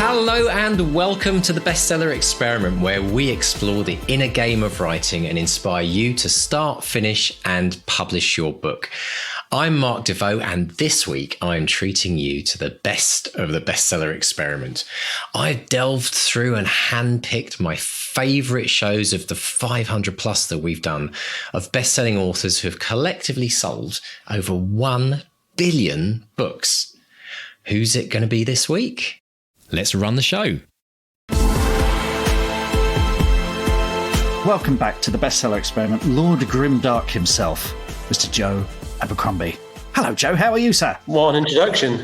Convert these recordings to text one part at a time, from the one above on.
Hello and welcome to the Bestseller Experiment, where we explore the inner game of writing and inspire you to start, finish, and publish your book. I'm Mark DeVoe, and this week I'm treating you to the best of the Bestseller Experiment. I've delved through and handpicked my favourite shows of the 500 plus that we've done of best-selling authors who have collectively sold over 1 billion books. Who's it going to be this week? Let's run the show. Welcome back to the Bestseller Experiment, Lord Grimdark himself, Mr. Joe Abercrombie. Hello, Joe. How are you, sir? What an introduction.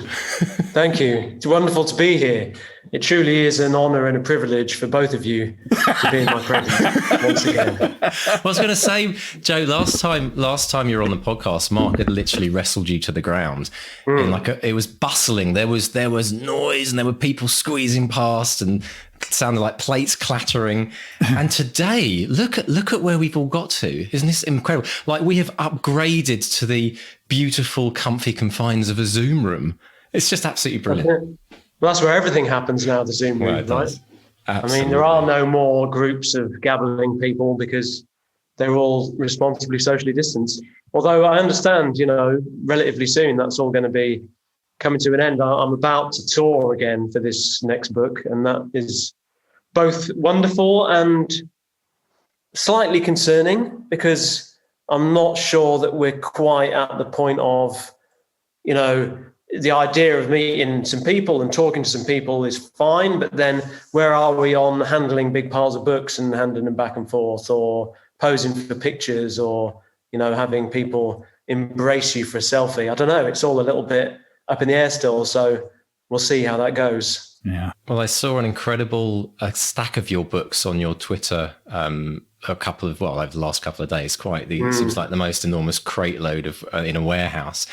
Thank you. It's wonderful to be here. It truly is an honour and a privilege for both of you to be in my presence once again. I was going to say, Joe, last time you were on the podcast, Mark had literally wrestled you to the ground. It was bustling. There was noise and there were people squeezing past and it sounded like plates clattering. And today, look at where we've all got to. Isn't this incredible? Like, we have upgraded to the beautiful, comfy confines of a Zoom room. It's just absolutely brilliant. Well, that's where everything happens now, the Zoom room, right? Absolutely. I mean, there are no more groups of gabbling people because they're all responsibly socially distanced. Although I understand, relatively soon that's all going to be coming to an end. I'm about to tour again for this next book, and that is both wonderful and slightly concerning because I'm not sure that we're quite at the point of, the idea of meeting some people and talking to some people is fine, but then where are we on handling big piles of books and handing them back and forth, or posing for pictures, or, having people embrace you for a selfie? I don't know. It's all a little bit up in the air still. So we'll see how that goes. Yeah. Well, I saw an incredible stack of your books on your Twitter over the last couple of days. It seems like the most enormous crate load of in a warehouse.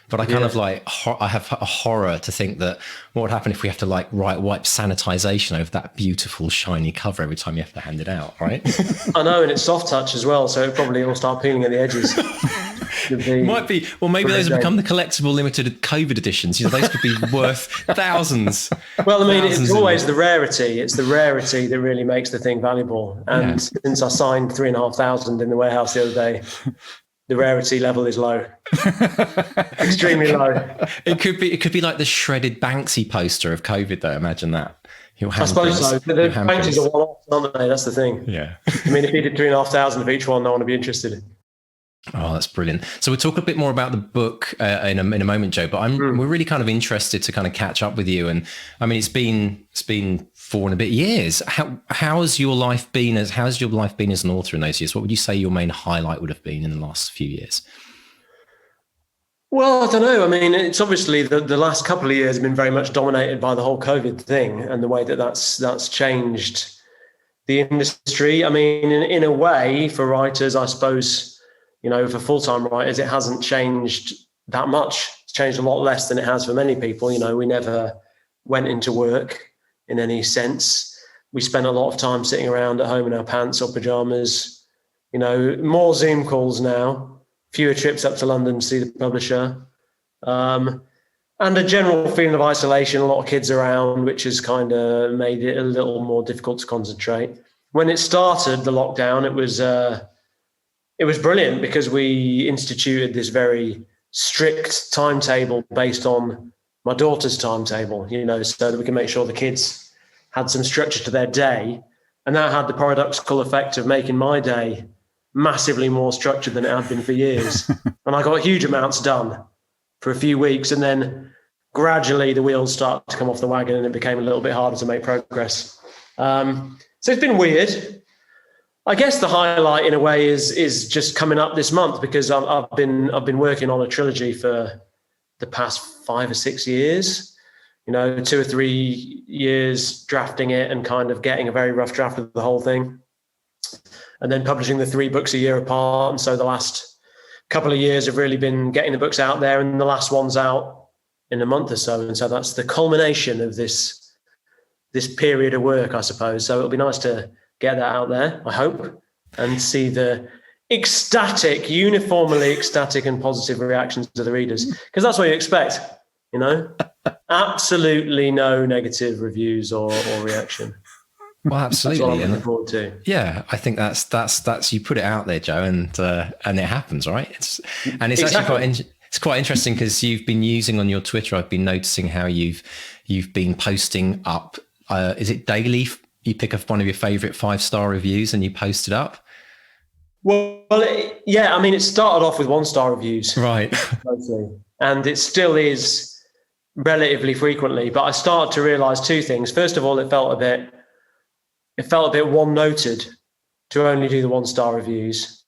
But I kind of I have a horror to think that what would happen if we have to wipe sanitization over that beautiful shiny cover every time you have to hand it out, right? I know, and it's soft touch as well, so it probably will start peeling at the edges. Might be. Well, maybe those will become the collectible limited COVID editions. Those could be worth thousands. Well, I mean, it's always the rarity. It's the rarity that really makes the thing valuable. And since I signed 3,500 in the warehouse the other day, the rarity level is low, extremely low. It could be like the shredded Banksy poster of COVID, though. Imagine that. I suppose so. The Banksies are one-off, aren't they? That's the thing. Yeah. I mean, if you did 3,500 of each one, no one would be interested. Oh, that's brilliant. So we'll talk a bit more about the book in a moment, Joe. But we're really kind of interested to kind of catch up with you. And I mean, it's been 4 and a bit years. How's your life been as an author in those years? What would you say your main highlight would have been in the last few years? Well, I don't know. I mean, it's obviously the last couple of years have been very much dominated by the whole COVID thing and the way that's changed the industry. I mean, in a way, for writers, I suppose, for full-time writers, it hasn't changed that much. It's changed a lot less than it has for many people. We never went into work in any sense. We spent a lot of time sitting around at home in our pants or pajamas. More Zoom calls now, fewer trips up to London to see the publisher, and a general feeling of isolation, a lot of kids around, which has kind of made it a little more difficult to concentrate. When it started, the lockdown, it was brilliant because we instituted this very strict timetable based on my daughter's timetable, so that we can make sure the kids had some structure to their day. And that had the paradoxical effect of making my day massively more structured than it had been for years. And I got huge amounts done for a few weeks. And then gradually the wheels started to come off the wagon and it became a little bit harder to make progress. So it's been weird. I guess the highlight in a way is just coming up this month because I've been working on a trilogy for the past 5 or 6 years, 2 or 3 years drafting it and kind of getting a very rough draft of the whole thing, and then publishing the 3 books a year apart. And so the last couple of years have really been getting the books out there, and the last one's out in a month or so. And so that's the culmination of this period of work, I suppose. So it'll be nice to get that out there, I hope, and see the uniformly ecstatic and positive reactions to the readers, because that's what you expect, Absolutely no negative reviews or reaction. Well, absolutely. That's what I'm looking forward to. Yeah, I think that's you put it out there, Joe, and it happens, right? It's Exactly. actually quite interesting because you've been using on your Twitter. I've been noticing how you've been posting up. Is it daily? You pick up one of your favorite 5-star reviews and you post it up. Well, yeah. I mean, it started off with 1-star reviews, Right? mostly, and it still is relatively frequently. But I started to realise 2 things. First of all, it felt a bit one-noted to only do the 1-star reviews.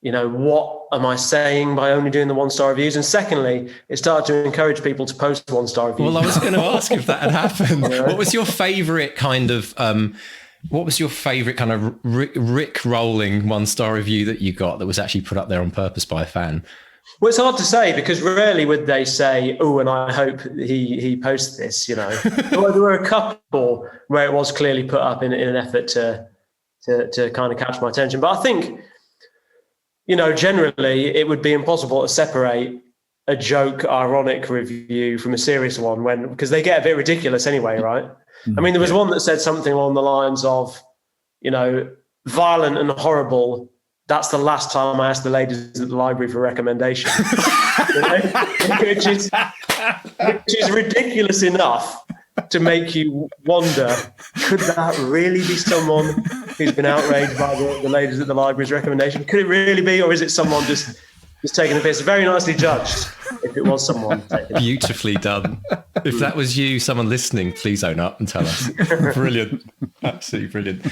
You know, what am I saying by only doing the 1-star reviews? And secondly, it started to encourage people to post 1-star reviews. Well, I was going to ask if that had happened. Yeah. What was your favorite kind of Rick rolling 1-star review that you got that was actually put up there on purpose by a fan? Well, it's hard to say because rarely would they say, "Oh, and I hope he posts this." You know, there were a couple where it was clearly put up in an effort to kind of catch my attention. But I think, you know, generally it would be impossible to separate a joke, ironic review from a serious one because they get a bit ridiculous anyway, right? I mean, there was one that said something along the lines of, you know, violent and horrible. That's the last time I asked the ladies at the library for a recommendation, you know? which is ridiculous enough to make you wonder, could that really be someone who's been outraged by the ladies at the library's recommendation? Could it really be, or is it someone just taking a piss? Very nicely judged if it was someone. Beautifully done. If that was you, someone listening, please own up and tell us. Brilliant. Absolutely brilliant.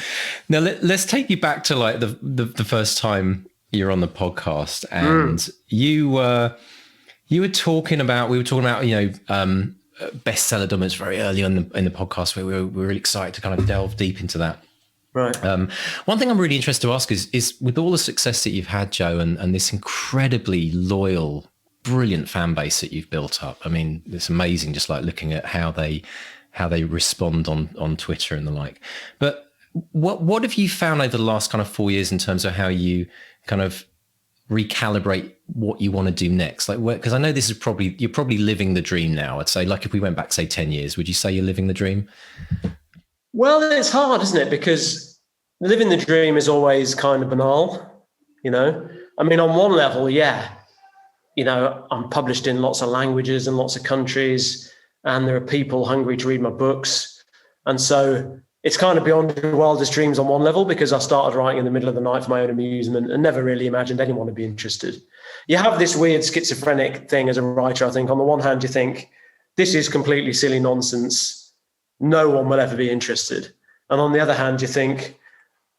Now, let's take you back to like the first time you're on the podcast and we were talking about, you know, bestseller dominance very early on in the podcast where we were really excited to kind of delve deep into that. Right. One thing I'm really interested to ask is with all the success that you've had, Joe, and this incredibly loyal, brilliant fan base that you've built up. I mean, it's amazing just like looking at how they respond on Twitter and the like. But what have you found over the last kind of 4 years in terms of how you kind of recalibrate what you want to do next? Like, because I know this is you're probably living the dream now. I'd say, like, if we went back, say 10 years, would you say you're living the dream? Well, it's hard, isn't it? Because living the dream is always kind of banal, you know? I mean, on one level, yeah, you know, I'm published in lots of languages and lots of countries, and there are people hungry to read my books. And so it's kind of beyond your wildest dreams on one level, because I started writing in the middle of the night for my own amusement and never really imagined anyone would be interested. You have this weird schizophrenic thing as a writer, I think. On the one hand, you think, this is completely silly nonsense. No one will ever be interested. And on the other hand, you think,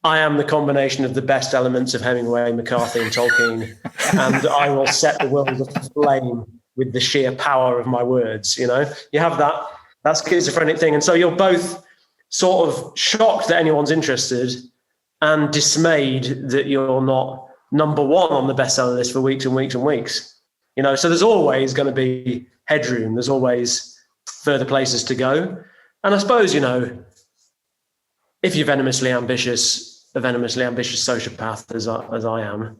I am the combination of the best elements of Hemingway, McCarthy, and Tolkien, and I will set the world aflame with the sheer power of my words. You know, you have that schizophrenic thing. And so you're both sort of shocked that anyone's interested and dismayed that you're not number one on the bestseller list for weeks and weeks and weeks. You know, so there's always going to be headroom. There's always further places to go. And I suppose, you know, if you're a venomously ambitious sociopath as I am,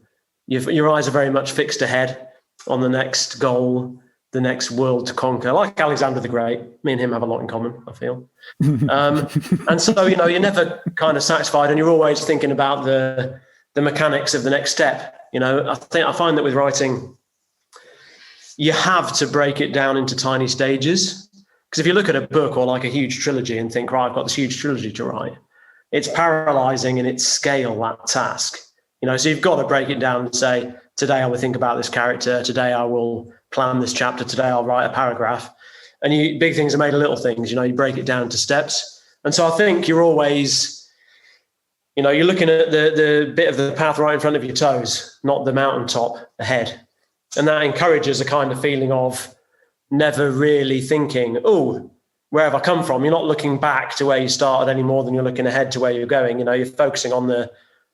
your eyes are very much fixed ahead on the next goal, the next world to conquer. Like Alexander the Great, me and him have a lot in common, I feel. And so, you know, you're never kind of satisfied, and you're always thinking about the mechanics of the next step. You know, I find that with writing, you have to break it down into tiny stages. Because if you look at a book or like a huge trilogy and think, right, I've got this huge trilogy to write, it's paralyzing in its scale, that task. You know, so you've got to break it down and say, today I will think about this character. Today I will plan this chapter. Today I'll write a paragraph. And big things are made of little things. You know, you break it down into steps. And so I think you're always, you know, you're looking at the bit of the path right in front of your toes, not the mountaintop ahead. And that encourages a kind of feeling of never really thinking, oh, where have I come from? You're not looking back to where you started any more than you're looking ahead to where you're going. You know, you're focusing on the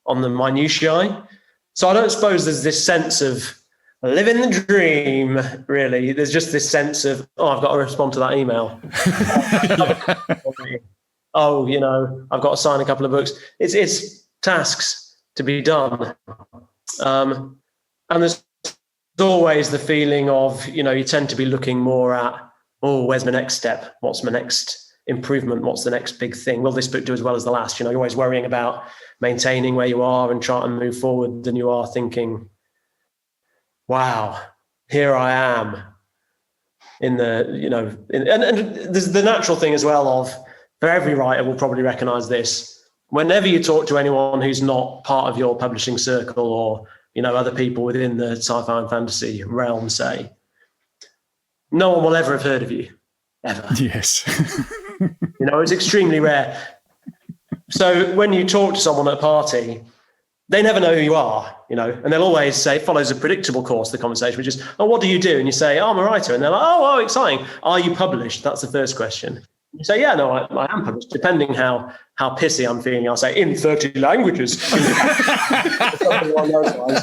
minutiae. So I don't suppose there's this sense of living the dream, really. There's just this sense of, oh, I've got to respond to that email. Oh, you know, I've got to sign a couple of books. It's tasks to be done. And there's always the feeling of, you know, you tend to be looking more at oh, where's my next step? What's my next improvement? What's the next big thing? Will this book do as well as the last? You're always worrying about maintaining where you are and trying to move forward. Then you are thinking, wow, here I am in the, and there's the natural thing as well of, for every writer will probably recognize this. Whenever you talk to anyone who's not part of your publishing circle or, other people within the sci-fi and fantasy realm, say, no one will ever have heard of you, ever. Yes. It's extremely rare. So when you talk to someone at a party, they never know who you are, and they'll always say, it follows a predictable course, the conversation, which is, oh, what do you do? And you say, oh, I'm a writer. And they're like, oh, exciting. Are you published? That's the first question. You say, yeah, no, I am published. Depending how pissy I'm feeling, I'll say, in 30 languages. Something along those lines.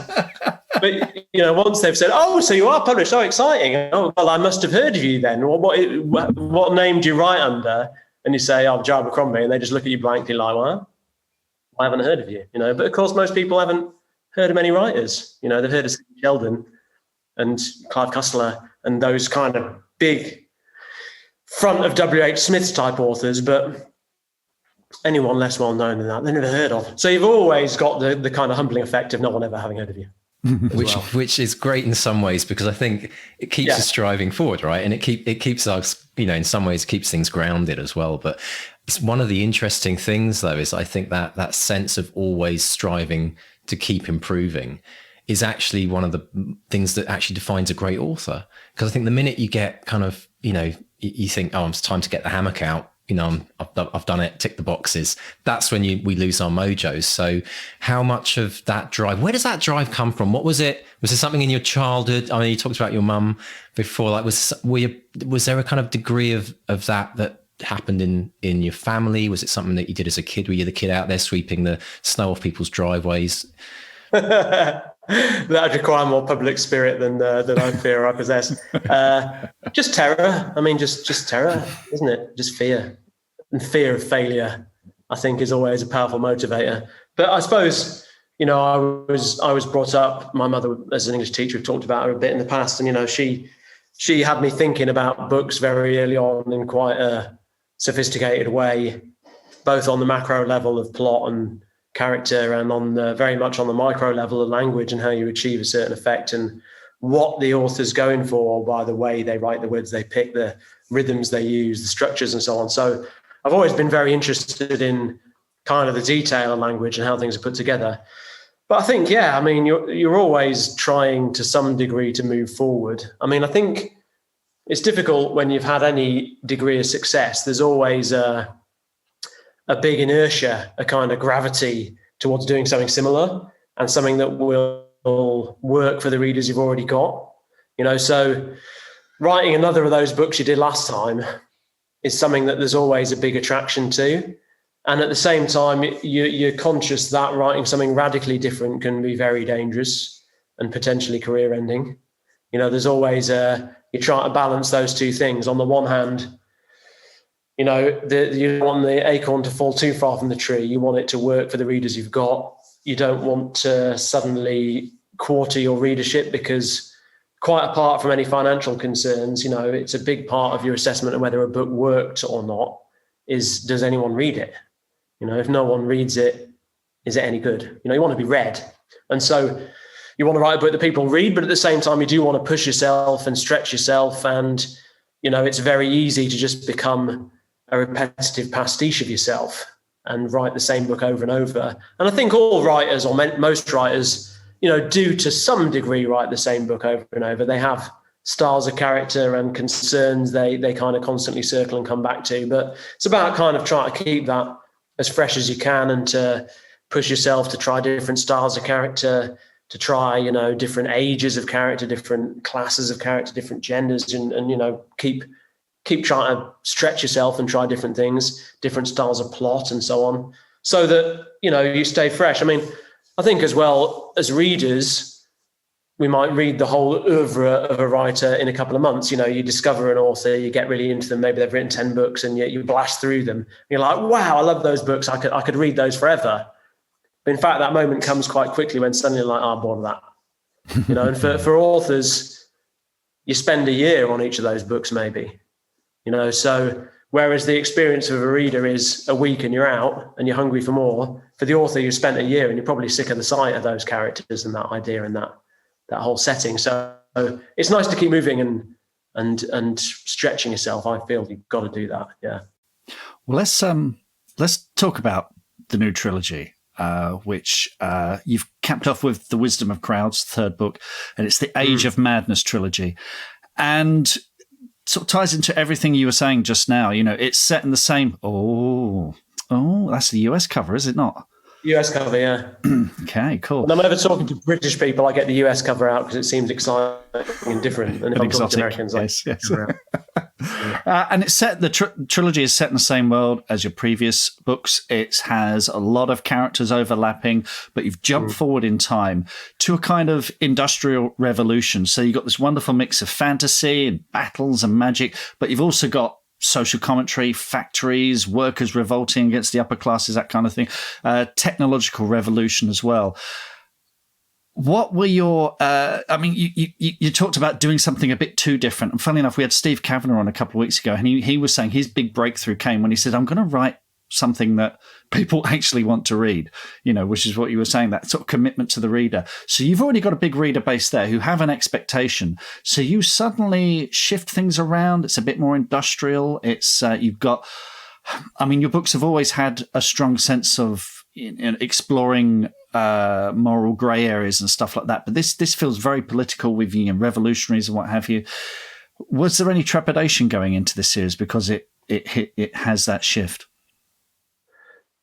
But, once they've said, oh, so you are published. Oh, exciting. Oh, well, I must have heard of you then. What name do you write under? And you say, oh, Joe Abercrombie. And they just look at you blankly like, well, I haven't heard of you, But of course, most people haven't heard of many writers. They've heard of Stephen Sheldon and Clive Cussler and those kind of big front of W.H. Smith's type authors, but anyone less well known than that, they've never heard of. So you've always got the kind of humbling effect of no one ever having heard of you. Which is great in some ways, because I think it keeps us striving forward, right? And it keeps us, in some ways keeps things grounded as well. But it's one of the interesting things, though, is I think that sense of always striving to keep improving is actually one of the things that actually defines a great author. Because I think the minute you get kind of, you think, oh, it's time to get the hammock out. I've done it, tick the boxes. That's when we lose our mojos. So how much of that drive, where does that drive come from? What was it? Was there something in your childhood? I mean, you talked about your mum before, like was there a kind of degree of that happened in your family? Was it something that you did as a kid? Were you the kid out there sweeping the snow off people's driveways? That would require more public spirit than I fear I possess. Just terror. I mean, just terror, isn't it? Just fear. And fear of failure, I think, is always a powerful motivator. But I suppose, I was brought up, my mother as an English teacher, we've talked about her a bit in the past, and, she had me thinking about books very early on in quite a sophisticated way, both on the macro level of plot and character and on very much on the micro level of language and how you achieve a certain effect and what the author's going for by the way they write, the words they pick, the rhythms they use, the structures and so on. So I've always been very interested in kind of the detail of language and how things are put together. But I think, you're always trying to some degree to move forward. I mean, I think it's difficult when you've had any degree of success. There's always a big inertia, a kind of gravity towards doing something similar and something that will work for the readers you've already got. So writing another of those books you did last time is something that there's always a big attraction to. And at the same time, you're conscious that writing something radically different can be very dangerous and potentially career ending. There's always you try to balance those two things. On the one hand, you don't want the acorn to fall too far from the tree. You want it to work for the readers you've got. You don't want to suddenly quarter your readership because quite apart from any financial concerns, it's a big part of your assessment of whether a book worked or not is, does anyone read it? If no one reads it, is it any good? You want to be read. And so you want to write a book that people read, but at the same time, you do want to push yourself and stretch yourself. And, it's very easy to just become a repetitive pastiche of yourself and write the same book over and over. And I think all writers, or most writers, do to some degree write the same book over and over. They have styles of character and concerns they kind of constantly circle and come back to. But it's about kind of trying to keep that as fresh as you can and to push yourself to try different styles of character, to try, different ages of character, different classes of character, different genders, and keep trying to stretch yourself and try different things, different styles of plot and so on, so that, you stay fresh. I mean, I think as well as readers, we might read the whole oeuvre of a writer in a couple of months. You discover an author, you get really into them. Maybe they've written 10 books and you blast through them. You're like, wow, I love those books. I could read those forever. But in fact, that moment comes quite quickly when suddenly you're like, I'm bored of that. And for authors, you spend a year on each of those books, maybe. So whereas the experience of a reader is a week and you're out and you're hungry for more, for the author, you spent a year and you're probably sick of the sight of those characters and that idea and that whole setting. So it's nice to keep moving and stretching yourself. I feel you've got to do that. Yeah. Well, let's talk about the new trilogy, which you've capped off with The Wisdom of Crowds, third book, and it's the Age of Madness trilogy. And sort of ties into everything you were saying just now. It's set in the same. Oh, that's the US cover, is it not? US cover, yeah. Okay, cool. When I'm ever talking to British people, I get the US cover out because it seems exciting and different. And if I'm talking to Americans, yes. And it's set. The trilogy is set in the same world as your previous books. It has a lot of characters overlapping, but you've jumped forward in time to a kind of industrial revolution. So you've got this wonderful mix of fantasy and battles and magic, but you've also got social commentary, factories, workers revolting against the upper classes, that kind of thing, technological revolution as well. What were your, you talked about doing something a bit too different. And funnily enough, we had Steve Kavanagh on a couple of weeks ago, and he was saying his big breakthrough came when he said, I'm going to write something that people actually want to read, which is what you were saying, that sort of commitment to the reader. So you've already got a big reader base there who have an expectation. So you suddenly shift things around. It's a bit more industrial. It's your books have always had a strong sense of exploring moral grey areas and stuff like that. But this feels very political with revolutionaries and what have you. Was there any trepidation going into this series because it has that shift?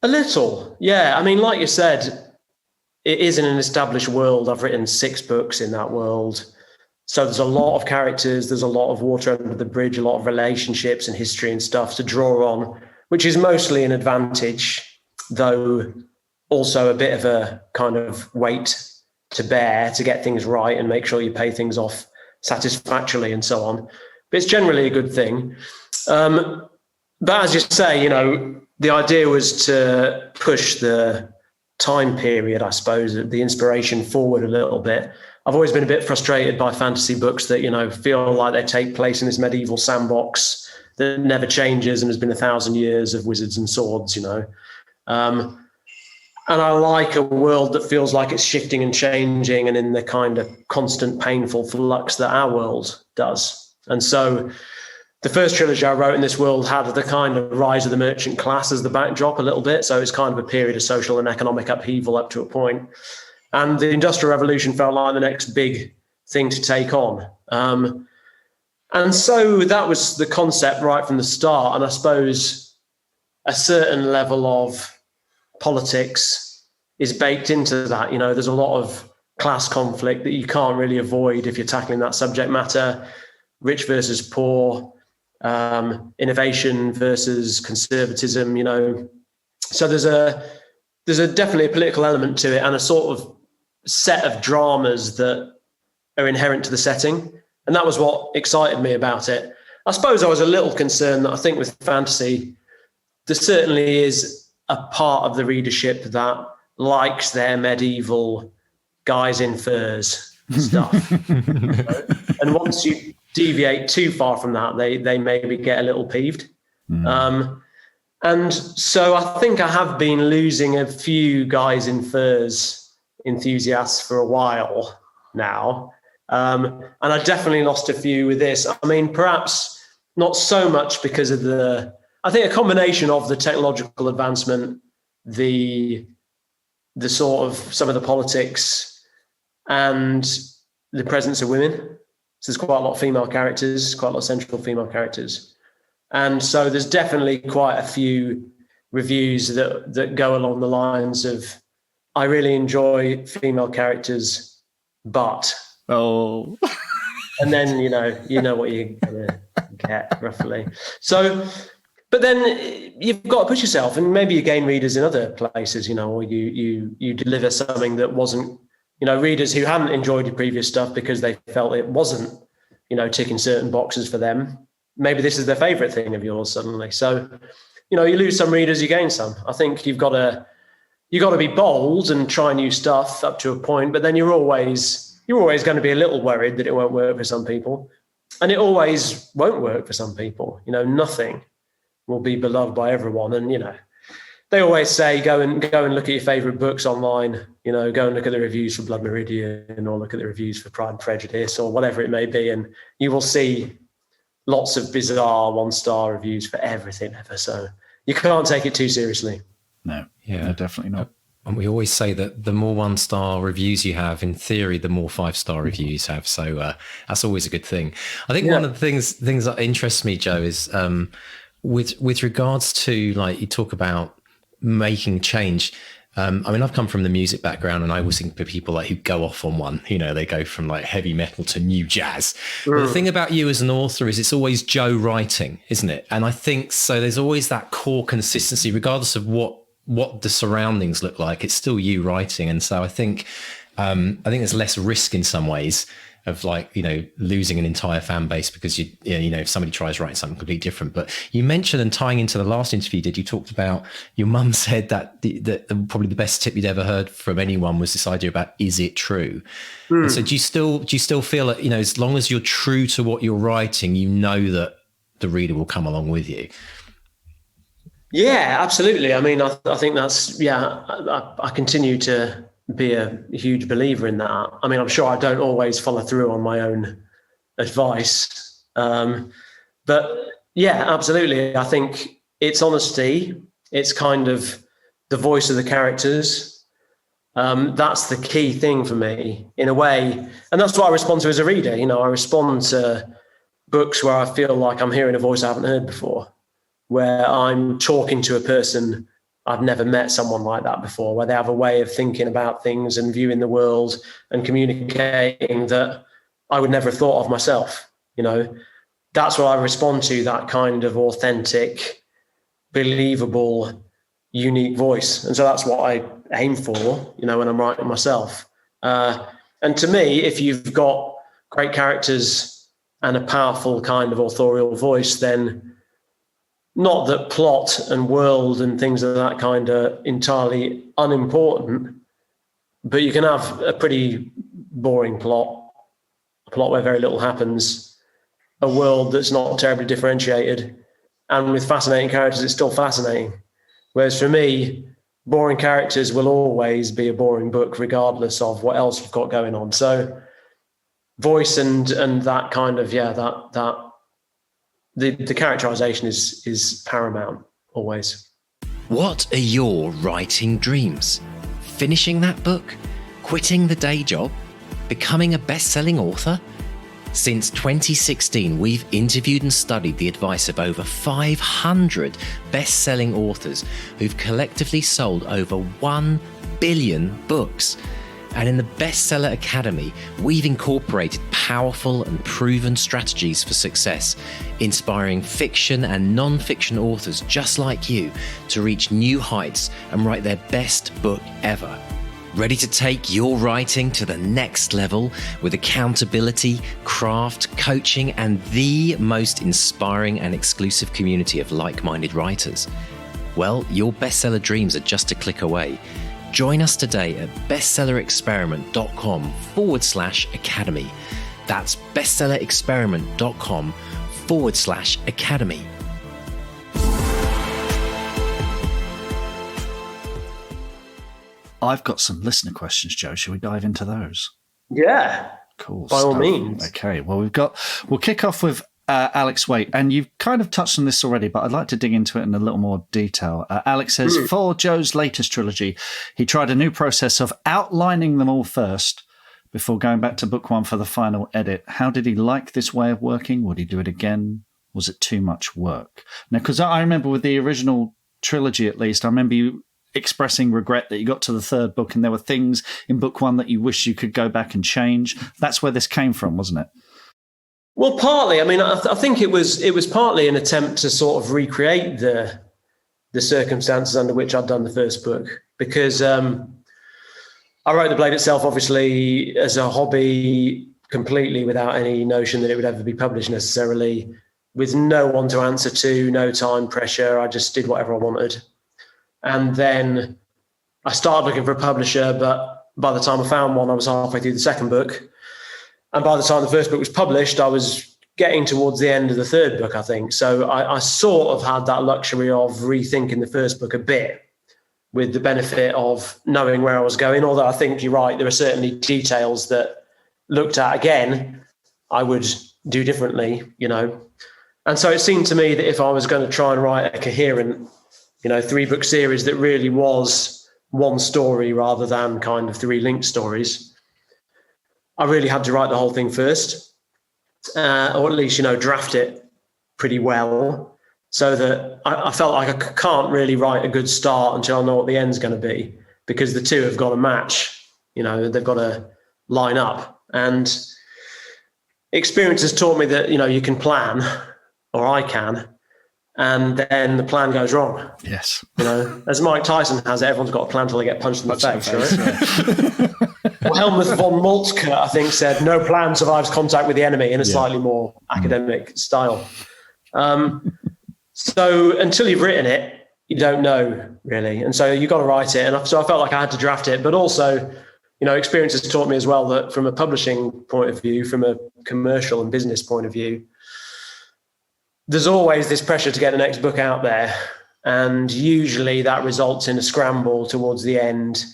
A little, yeah. I mean, like you said, it is in an established world. I've written 6 books in that world. So there's a lot of characters, there's a lot of water under the bridge, a lot of relationships and history and stuff to draw on, which is mostly an advantage, though also a bit of a kind of weight to bear to get things right and make sure you pay things off satisfactorily and so on. But it's generally a good thing. But as you say, the idea was to push the time period, I suppose, the inspiration forward a little bit. I've always been a bit frustrated by fantasy books that, feel like they take place in this medieval sandbox that never changes and has been 1,000 years of wizards and swords, And I like a world that feels like it's shifting and changing and in the kind of constant painful flux that our world does. And so the first trilogy I wrote in this world had the kind of rise of the merchant class as the backdrop a little bit. So it's kind of a period of social and economic upheaval up to a point. And the Industrial Revolution felt like the next big thing to take on. And so that was the concept right from the start. And I suppose a certain level of politics is baked into that. There's a lot of class conflict that you can't really avoid if you're tackling that subject matter, rich versus poor, innovation versus conservatism, So there's definitely a political element to it and a sort of set of dramas that are inherent to the setting. And that was what excited me about it. I suppose I was a little concerned that I think with fantasy, there certainly is a part of the readership that likes their medieval guys in furs stuff. And once you deviate too far from that, they maybe get a little peeved. And so I think I have been losing a few guys in furs enthusiasts for a while now. And I definitely lost a few with this. I mean, perhaps not so much because of I think a combination of the technological advancement, the sort of some of the politics and the presence of women. So there's quite a lot of female characters, quite a lot of central female characters. And so there's definitely quite a few reviews that go along the lines of, I really enjoy female characters, but... Oh. And then, you know what you're going to get, roughly. So, but then you've got to push yourself, and maybe you gain readers in other places, or you deliver something that wasn't, readers who hadn't enjoyed your previous stuff because they felt it wasn't, ticking certain boxes for them. Maybe this is their favorite thing of yours suddenly. So, you lose some readers, you gain some. I think you've got to be bold and try new stuff up to a point, but then you're always going to be a little worried that it won't work for some people. And it always won't work for some people. You know, nothing will be beloved by everyone. And, you know, they always say, go and look at your favorite books online, you know, go and look at the reviews for Blood Meridian or look at the reviews for Pride and Prejudice or whatever it may be. And you will see lots of bizarre 1-star reviews for everything ever. So you can't take it too seriously. No, definitely not. And we always say that the more 1-star reviews you have, in theory, the more 5-star reviews you have. So that's always a good thing. I think one of the things that interests me, Joe, is with regards to, like, you talk about making change. I mean, I've come from the music background, and I always think for people like who go off on one, you know, they go from like heavy metal to new jazz. But the thing about you as an author is it's always Joe writing, isn't it? And I think so. There's always that core consistency, regardless of what the surroundings look like. It's still you writing, and so I think there's less risk in some ways of, like, you know, losing an entire fan base because you know if somebody tries writing something completely different. But you mentioned, and tying into the last interview you did, you talked about your mum said that probably the best tip you'd ever heard from anyone was this idea about, is it true? And so do you still feel that, you know, as long as you're true to what you're writing, you know that the reader will come along with you? Yeah, absolutely. I mean, I think that's, I continue to be a huge believer in that. I mean, I'm sure I don't always follow through on my own advice. But yeah, absolutely. I think it's honesty. It's kind of the voice of the characters. That's the key thing for me in a way. And that's what I respond to as a reader. You know, I respond to books where I feel like I'm hearing a voice I haven't heard before, where I'm talking to a person I've never met someone like that before, where they have a way of thinking about things and viewing the world and communicating that I would never have thought of myself. You know, that's what I respond to, that kind of authentic, believable, unique voice. And so that's what I aim for, you know, when I'm writing myself. And to me, if you've got great characters and a powerful kind of authorial voice, then not that plot and world and things of that kind are entirely unimportant, but you can have a pretty boring plot, a plot where very little happens, a world that's not terribly differentiated, and with fascinating characters, it's still fascinating. Whereas for me, boring characters will always be a boring book, regardless of what else you've got going on. So voice and that kind of, the characterization is paramount always. What are your writing dreams? Finishing that book? Quitting the day job? Becoming a best-selling author? Since 2016, we've interviewed and studied the advice of over 500 best-selling authors who've collectively sold over 1 billion books. And in the Bestseller Academy, we've incorporated powerful and proven strategies for success, inspiring fiction and non-fiction authors just like you to reach new heights and write their best book ever. Ready to take your writing to the next level with accountability, craft, coaching, and the most inspiring and exclusive community of like-minded writers? Well, your bestseller dreams are just a click away. Join us today at bestsellerexperiment.com/academy. That's bestsellerexperiment.com/academy. I've got some listener questions, Joe. Shall we dive into those? Yeah. Cool. By all means. Okay. Well, we'll kick off with Alex Waite, and you've kind of touched on this already, but I'd like to dig into it in a little more detail. Alex says, for Joe's latest trilogy, he tried a new process of outlining them all first before going back to book one for the final edit. How did he like this way of working? Would he do it again? Was it too much work? Now, because I remember with the original trilogy, at least, I remember you expressing regret that you got to the third book and there were things in book one that you wish you could go back and change. That's where this came from, wasn't it? Well, partly. I mean, I think it was partly an attempt to sort of recreate the circumstances under which I'd done the first book, because I wrote The Blade itself, obviously, as a hobby, completely without any notion that it would ever be published necessarily, with no one to answer to, no time pressure. I just did whatever I wanted. And then I started looking for a publisher, but by the time I found one, I was halfway through the second book. And by the time the first book was published, I was getting towards the end of the third book, I think. So I sort of had that luxury of rethinking the first book a bit, with the benefit of knowing where I was going. Although I think you're right, there are certainly details that, looked at again, I would do differently, And so it seemed to me that if I was going to try and write a coherent, 3-book series that really was one story rather than kind of 3 linked stories, I really had to write the whole thing first, or at least, draft it pretty well, so that I felt like I can't really write a good start until I know what the end's going to be, because the two have got to match, they've got to line up. And experience has taught me that, you can plan, or I can, and then the plan goes wrong. Yes. As Mike Tyson has it, everyone's got a plan until they get punched in the face, right? Well, Helmuth von Moltke, I think, said, no plan survives contact with the enemy, in a slightly more academic style. So until you've written it, you don't know, really. And so you've got to write it. And so I felt like I had to draft it. But also, experience has taught me as well that from a publishing point of view, from a commercial and business point of view, there's always this pressure to get the next book out there. And usually that results in a scramble towards the end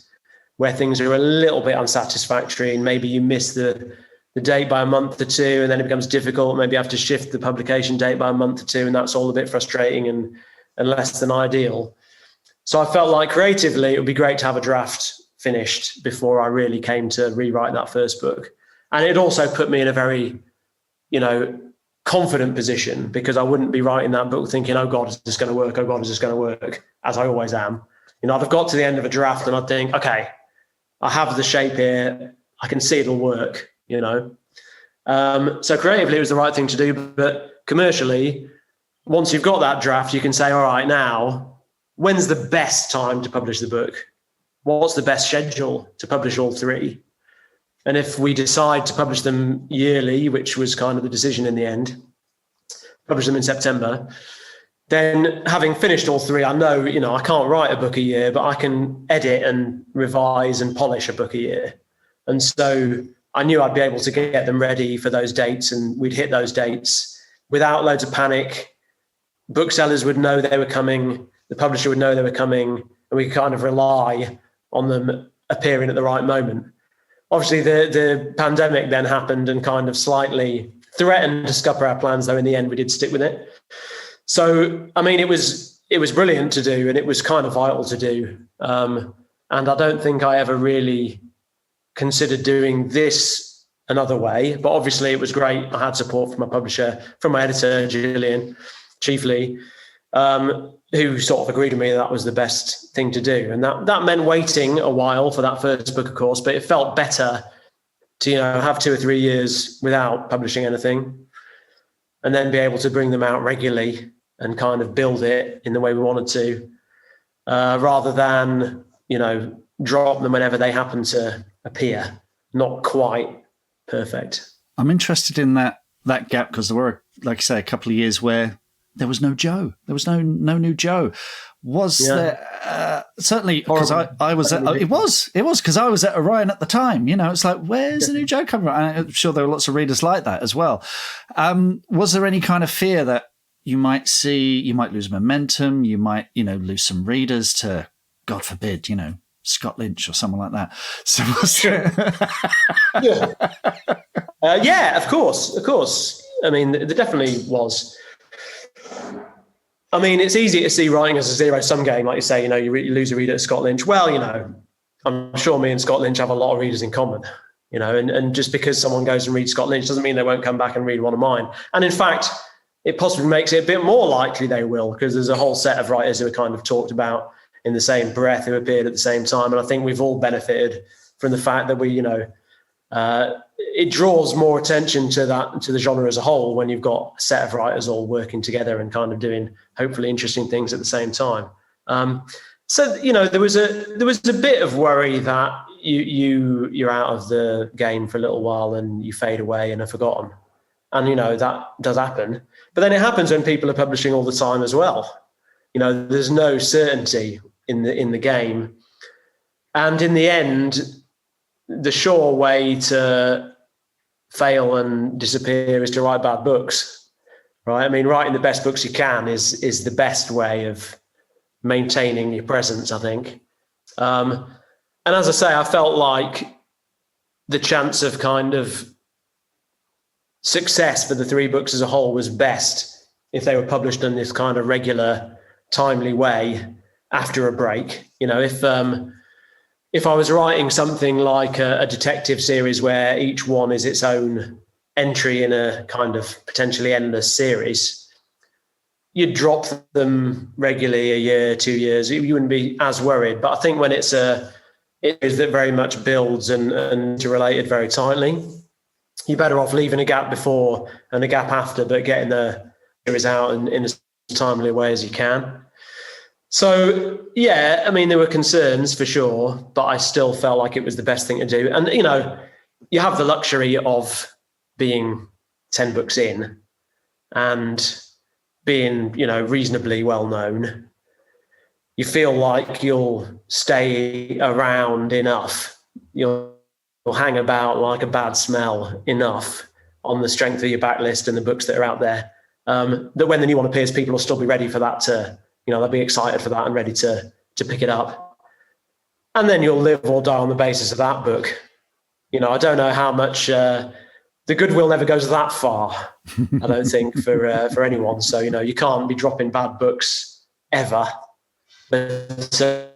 where things are a little bit unsatisfactory, and maybe you miss the date by a month or two, and then it becomes difficult. Maybe you have to shift the publication date by a month or two, and that's all a bit frustrating and less than ideal. So I felt like creatively it would be great to have a draft finished before I really came to rewrite that first book. And it also put me in a very, confident position, because I wouldn't be writing that book thinking, oh God, is this going to work? Oh God, is this going to work? As I always am. I'd have got to the end of a draft and I'd think, okay, I have the shape here. I can see it'll work, So creatively, it was the right thing to do. But commercially, once you've got that draft, you can say, all right, now, when's the best time to publish the book? What's the best schedule to publish all 3? And if we decide to publish them yearly, which was kind of the decision in the end, publish them in September, then having finished all 3, I know, I can't write a book a year, but I can edit and revise and polish a book a year. And so I knew I'd be able to get them ready for those dates, and we'd hit those dates without loads of panic. Booksellers would know they were coming, the publisher would know they were coming, and we could kind of rely on them appearing at the right moment. Obviously, the pandemic then happened and kind of slightly threatened to scupper our plans, though in the end we did stick with it. So, I mean, it was brilliant to do, and it was kind of vital to do. And I don't think I ever really considered doing this another way, but obviously it was great. I had support from my publisher, from my editor, Gillian, chiefly, who sort of agreed with me that was the best thing to do. And that meant waiting a while for that first book, of course, but it felt better to, have 2 or 3 years without publishing anything, and then be able to bring them out regularly and kind of build it in the way we wanted to, rather than, drop them whenever they happen to appear. Not quite perfect. I'm interested in that gap, because there were, like I say, a couple of years where there was no Joe. There was no new Joe. Was there? Certainly, because I was at, it was because I was at Orion at the time. It's like, where's the new Joe coming from? And I'm sure there were lots of readers like that as well. Was there any kind of fear that you might lose momentum, you might, lose some readers to, God forbid, Scott Lynch or someone like that? So was there... Yeah, of course. I mean, there definitely was. I mean, it's easy to see writing as a zero-sum game, like you say. You lose a reader to Scott Lynch. Well, I'm sure me and Scott Lynch have a lot of readers in common. And just because someone goes and reads Scott Lynch doesn't mean they won't come back and read one of mine. And in fact, it possibly makes it a bit more likely they will, because there's a whole set of writers who are kind of talked about in the same breath, who appeared at the same time. And I think we've all benefited from the fact that we, it draws more attention to the genre as a whole when you've got a set of writers all working together and kind of doing hopefully interesting things at the same time. So there was a bit of worry that you're out of the game for a little while and you fade away and are forgotten, and that does happen. But then it happens when people are publishing all the time as well. There's no certainty in the game, and in the end, the sure way to fail and disappear is to write bad books, right? I mean, writing the best books you can is the best way of maintaining your presence, I think. And as I say, I felt like the chance of kind of success for the 3 books as a whole was best if they were published in this kind of regular, timely way after a break. You know, if I was writing something like a detective series where each one is its own entry in a kind of potentially endless series, you'd drop them regularly a year, 2 years. You wouldn't be as worried. But I think when it is that very much builds and interrelated very tightly, you're better off leaving a gap before and a gap after, but getting the series out in as timely a way as you can. So, yeah, I mean, there were concerns for sure, but I still felt like it was the best thing to do. And, you know, you have the luxury of being 10 books in and being, you know, reasonably well known. You feel like you'll stay around enough. You'll hang about like a bad smell enough on the strength of your backlist and the books that are out there, that when the new one appears, people will still be ready for that to, you know, they'll be excited for that and ready to pick it up. And then you'll live or die on the basis of that book. You know, I don't know how much the goodwill never goes that far, I don't think, for anyone. So, you know, you can't be dropping bad books ever. But still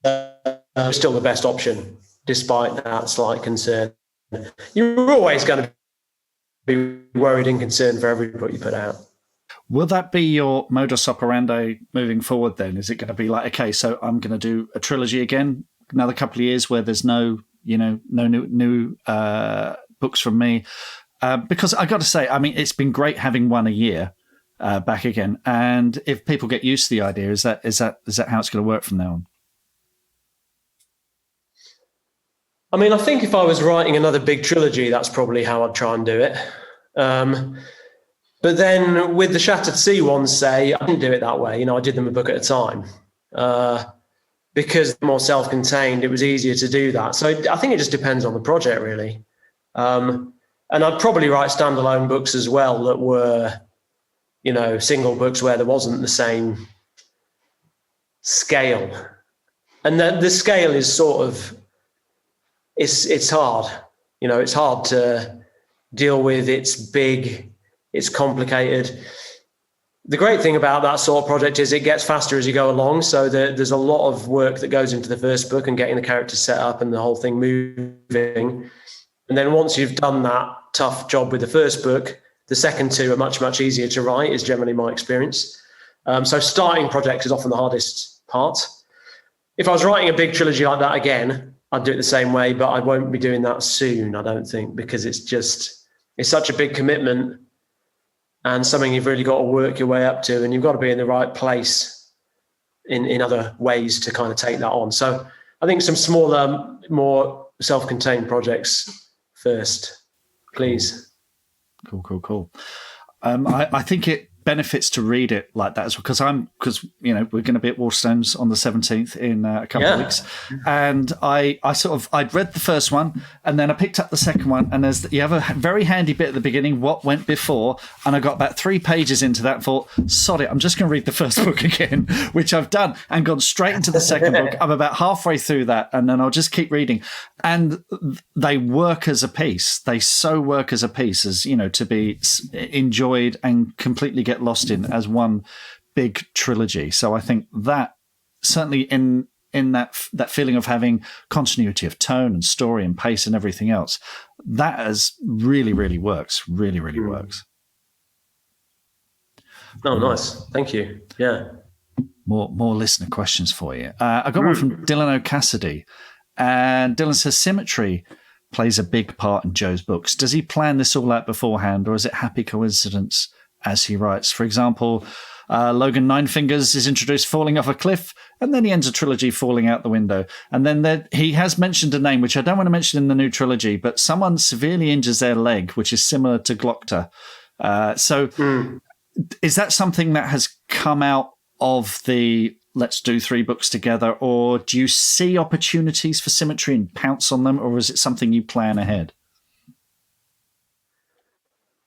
the best option, despite that slight concern. You're always going to be worried and concerned for every book you put out. Will that be your modus operandi moving forward then? Is it going to be like, okay, so I'm going to do a trilogy again, another couple of years where there's no new books from me? Because I got to say, I mean, it's been great having one a year back again. And if people get used to the idea, is that how it's going to work from now on? I mean, I think if I was writing another big trilogy, that's probably how I'd try and do it. But then with the Shattered Sea ones, say, I didn't do it that way. You know, I did them a book at a time. Because they're more self-contained, it was easier to do that. So I think it just depends on the project, really. And I'd probably write standalone books as well that were, you know, single books where there wasn't the same scale. And the scale is sort of, it's hard. You know, it's hard to deal with. It's big. It's complicated. The great thing about that sort of project is it gets faster as you go along. So there's a lot of work that goes into the first book and getting the characters set up and the whole thing moving. And then once you've done that tough job with the first book, the second 2 are much, much easier to write, is generally my experience. So starting projects is often the hardest part. If I was writing a big trilogy like that again, I'd do it the same way, but I won't be doing that soon, I don't think, because it's such a big commitment and something you've really got to work your way up to, and you've got to be in the right place in other ways to kind of take that on. So I think some smaller, more self-contained projects first, please. Cool. I think it benefits to read it like that as well, because you know, we're going to be at Waterstones on the 17th in a couple of weeks, and I'd read the first one and then I picked up the second one, and you have a very handy bit at the beginning, what went before, and I got about 3 pages into that and thought, sod it, I'm just going to read the first book again, which I've done, and gone straight into the second book. I'm about halfway through that, and then I'll just keep reading, and they work as a piece. They so work as a piece, as, you know, to be enjoyed and completely get lost in as one big trilogy. So I think that certainly in that feeling of having continuity of tone and story and pace and everything else, that has really works. Really works. Oh, nice. Thank you. Yeah. More listener questions for you. I got one from Dylan O'Cassidy, and Dylan says, Symmetry plays a big part in Joe's books. Does he plan this all out beforehand, or is it happy coincidence as he writes? For example, Logan Ninefingers is introduced falling off a cliff, and then he ends a trilogy falling out the window. And then he has mentioned a name, which I don't want to mention in the new trilogy, but someone severely injures their leg, which is similar to Glockta. Is that something that has come out of the let's do 3 books together, or do you see opportunities for Symmetry and pounce on them, or is it something you plan ahead?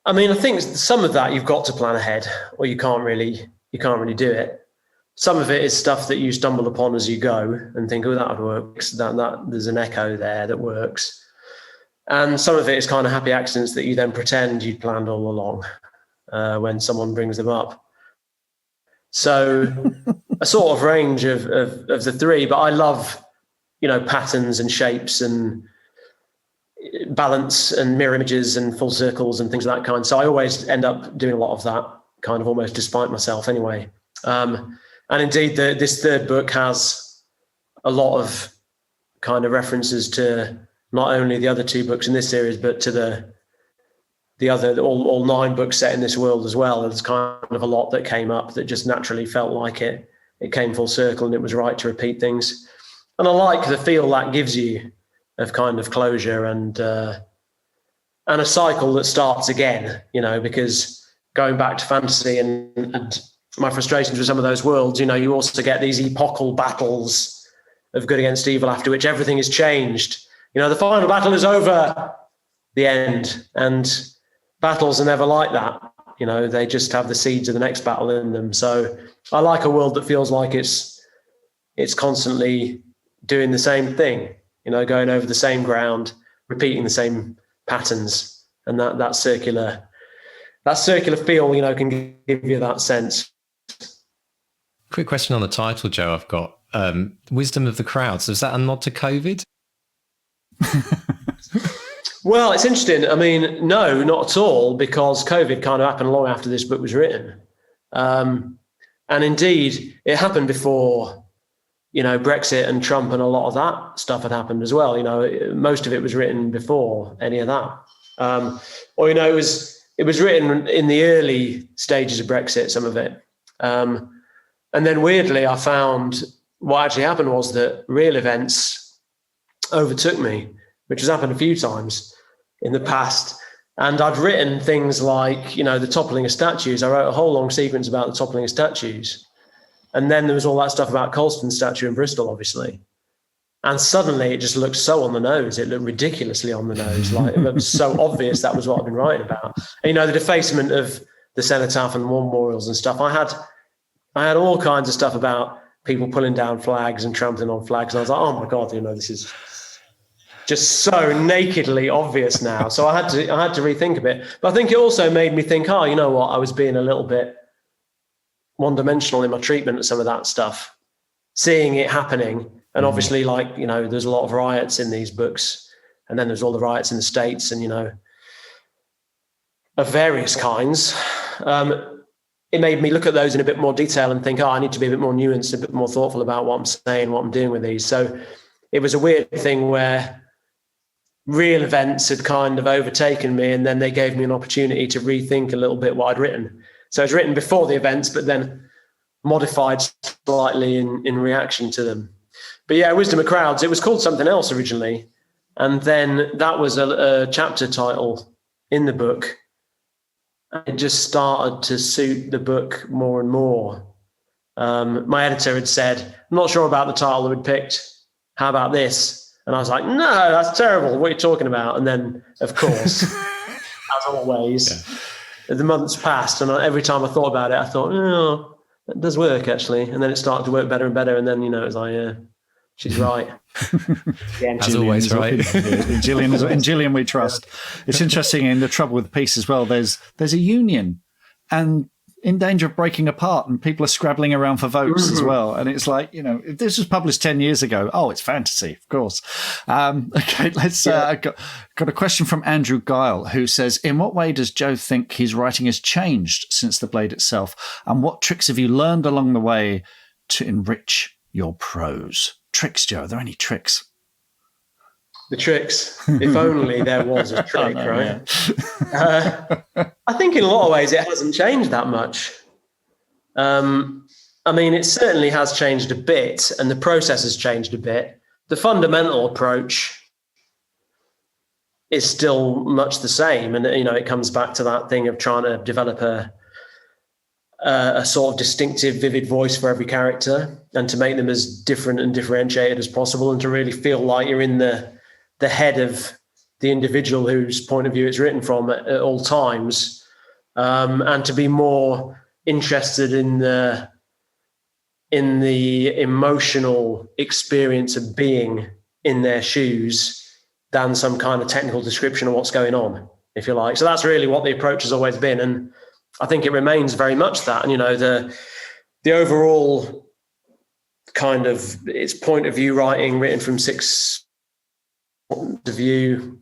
I mean, I think some of that you've got to plan ahead, or you can't really do it. Some of it is stuff that you stumble upon as you go and think, oh, that works. That there's an echo there that works. And some of it is kind of happy accidents that you then pretend you'd planned all along when someone brings them up. So a sort of range of the three, but I love, patterns and shapes and balance and mirror images and full circles and things of that kind. So I always end up doing a lot of that, kind of almost despite myself anyway. And indeed, this third book has a lot of kind of references to not only the other two books in this series, but to the other, all 9 books set in this world as well. There's kind of a lot that came up that just naturally felt like it came full circle and it was right to repeat things. And I like the feel that gives you of kind of closure and a cycle that starts again, because going back to fantasy and my frustrations with some of those worlds, you also get these epochal battles of good against evil after which everything is changed. The final battle is over, the end. And battles are never like that. They just have the seeds of the next battle in them. So I like a world that feels like it's constantly doing the same thing, going over the same ground, repeating the same patterns. And that circular feel, can give you that sense. Quick question on the title, Joe, I've got. Wisdom of the Crowds. Is that a nod to COVID? Well, it's interesting. I mean, no, not at all, because COVID kind of happened long after this book was written. And indeed, it happened before, Brexit and Trump and a lot of that stuff had happened as well. Most of it was written before any of that. It was written in the early stages of Brexit, some of it. And then weirdly, I found what actually happened was that real events overtook me, which has happened a few times in the past. And I'd written things like, the toppling of statues. I wrote a whole long sequence about the toppling of statues. And then there was all that stuff about Colston's statue in Bristol, obviously. And suddenly it just looked so on the nose. It looked ridiculously on the nose. Like, it was so obvious that was what I'd been writing about. And, the defacement of the cenotaph and war memorials and stuff. I had all kinds of stuff about people pulling down flags and trampling on flags. And I was like, oh my God, this is just so nakedly obvious now. So I had to rethink a bit. But I think it also made me think, oh, you know what? I was being a little bit one-dimensional in my treatment of some of that stuff, seeing it happening. And obviously, there's a lot of riots in these books. And then there's all the riots in the States and, of various kinds. It made me look at those in a bit more detail and think, I need to be a bit more nuanced, a bit more thoughtful about what I'm saying, what I'm doing with these. So it was a weird thing where real events had kind of overtaken me, and then they gave me an opportunity to rethink a little bit what I'd written. So it was written before the events, but then modified slightly in reaction to them. But yeah, Wisdom of Crowds, it was called something else originally. And then that was a chapter title in the book. It just started to suit the book more and more. My editor had said, I'm not sure about the title that we'd picked. How about this? And I was like, no, that's terrible. What are you talking about? And then, of course, as always, the months passed. And every time I thought about it, I thought, oh, that does work, actually. And then it started to work better and better. And then, it was like, she's right. Again, as always, right? In Gillian we trust. It's interesting in The Trouble with Peace as well. There's a union and in danger of breaking apart, and people are scrabbling around for votes as well. And it's like, if this was published 10 years ago, it's fantasy, of course. Okay, let's. Got a question from Andrew Guile, who says, in what way does Joe think his writing has changed since The Blade itself? And what tricks have you learned along the way to enrich your prose? Tricks, Joe. Are there any tricks? The tricks. If only there was a trick, right? Yeah. I think in a lot of ways it hasn't changed that much. It certainly has changed a bit, and the process has changed a bit. The fundamental approach is still much the same. And, it comes back to that thing of trying to develop a sort of distinctive, vivid voice for every character, and to make them as different and differentiated as possible, and to really feel like you're in the head of the individual whose point of view it's written from at all times, and to be more interested in the emotional experience of being in their shoes than some kind of technical description of what's going on, if you like. So that's really what the approach has always been. And I think it remains very much that. And, you know, the overall kind of, it's point of view writing written from 6 points of view.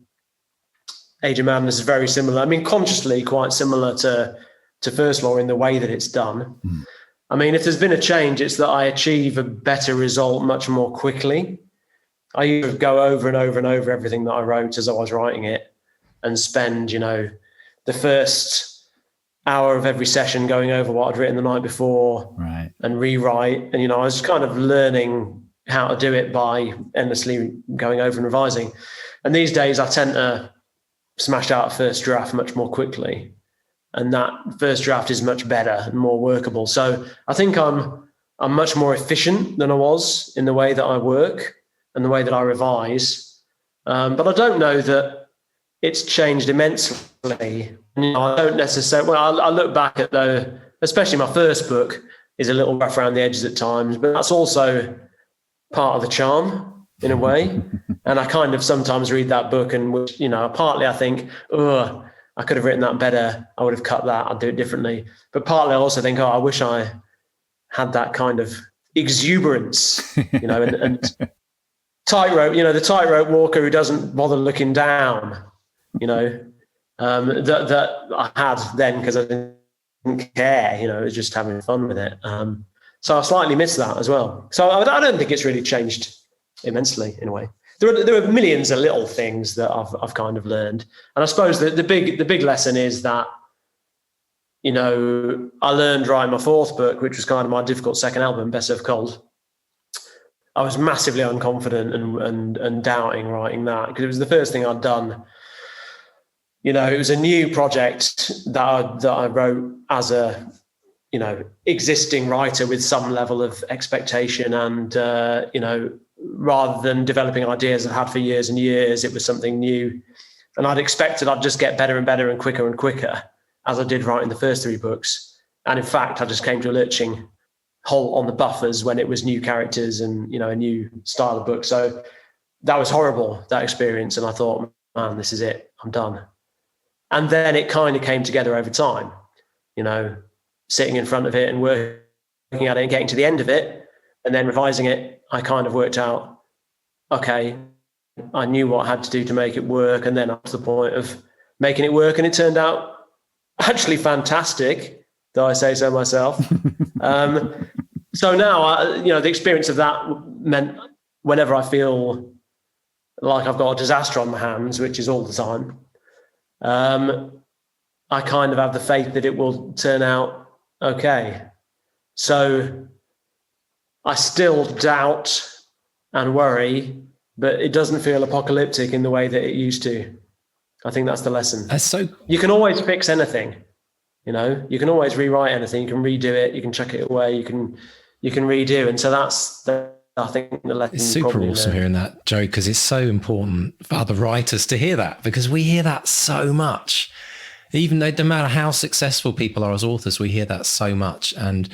Age of Madness is very similar. I mean, consciously quite similar to First Law in the way that it's done. I mean, if there's been a change, it's that I achieve a better result much more quickly. I used to go over and over and over everything that I wrote as I was writing it and spend, you know, the first hour of every session going over what I'd written the night before, right, and rewrite. And, you know, I was kind of learning how to do it by endlessly going over and revising. And these days I tend to smash out a first draft much more quickly. And that first draft is much better and more workable. So I think I'm much more efficient than I was in the way that I work and the way that I revise. But I don't know that it's changed immensely. You know, I don't necessarily, well, I look back at especially my first book is a little rough around the edges at times, but that's also part of the charm in a way. And I kind of sometimes read that book and, you know, partly I think, oh, I could have written that better. I would have cut that. I'd do it differently. But partly I also think, oh, I wish I had that kind of exuberance, you know, and tightrope, you know, the tightrope walker who doesn't bother looking down, you know, that I had then because I didn't care, you know, it was just having fun with it. So I slightly miss that as well. So I don't think it's really changed immensely in a way. There are millions of little things that I've kind of learned. And I suppose the big lesson is that, you know, I learned writing my 4th book, which was kind of my difficult second album, Best Served Cold. I was massively unconfident and doubting writing that because it was the first thing I'd done. You know, it was a new project that I wrote as a, you know, existing writer with some level of expectation and, you know, rather than developing ideas I've had for years and years, it was something new. And I'd expected I'd just get better and better and quicker as I did writing the first 3 books. And in fact, I just came to a lurching halt on the buffers when it was new characters and, you know, a new style of book. So that was horrible, that experience. And I thought, man, this is it. I'm done. And then it kind of came together over time, you know, sitting in front of it and working at it and getting to the end of it and then revising it. I kind of worked out, okay, I knew what I had to do to make it work. And then up to the point of making it work. And it turned out actually fantastic, though I say so myself. So now, you know, the experience of that meant whenever I feel like I've got a disaster on my hands, which is all the time, I kind of have the faith that it will turn out okay. So I still doubt and worry, but it doesn't feel apocalyptic in the way that it used to. I think that's the lesson. You can always fix anything, you know, you can always rewrite anything, you can redo it, you can chuck it away, you can redo. And so that's I think the lesson. It's super awesome hearing that, Joe, because it's so important for other writers to hear that, because we hear that so much. Even though no matter how successful people are as authors, we hear that so much. And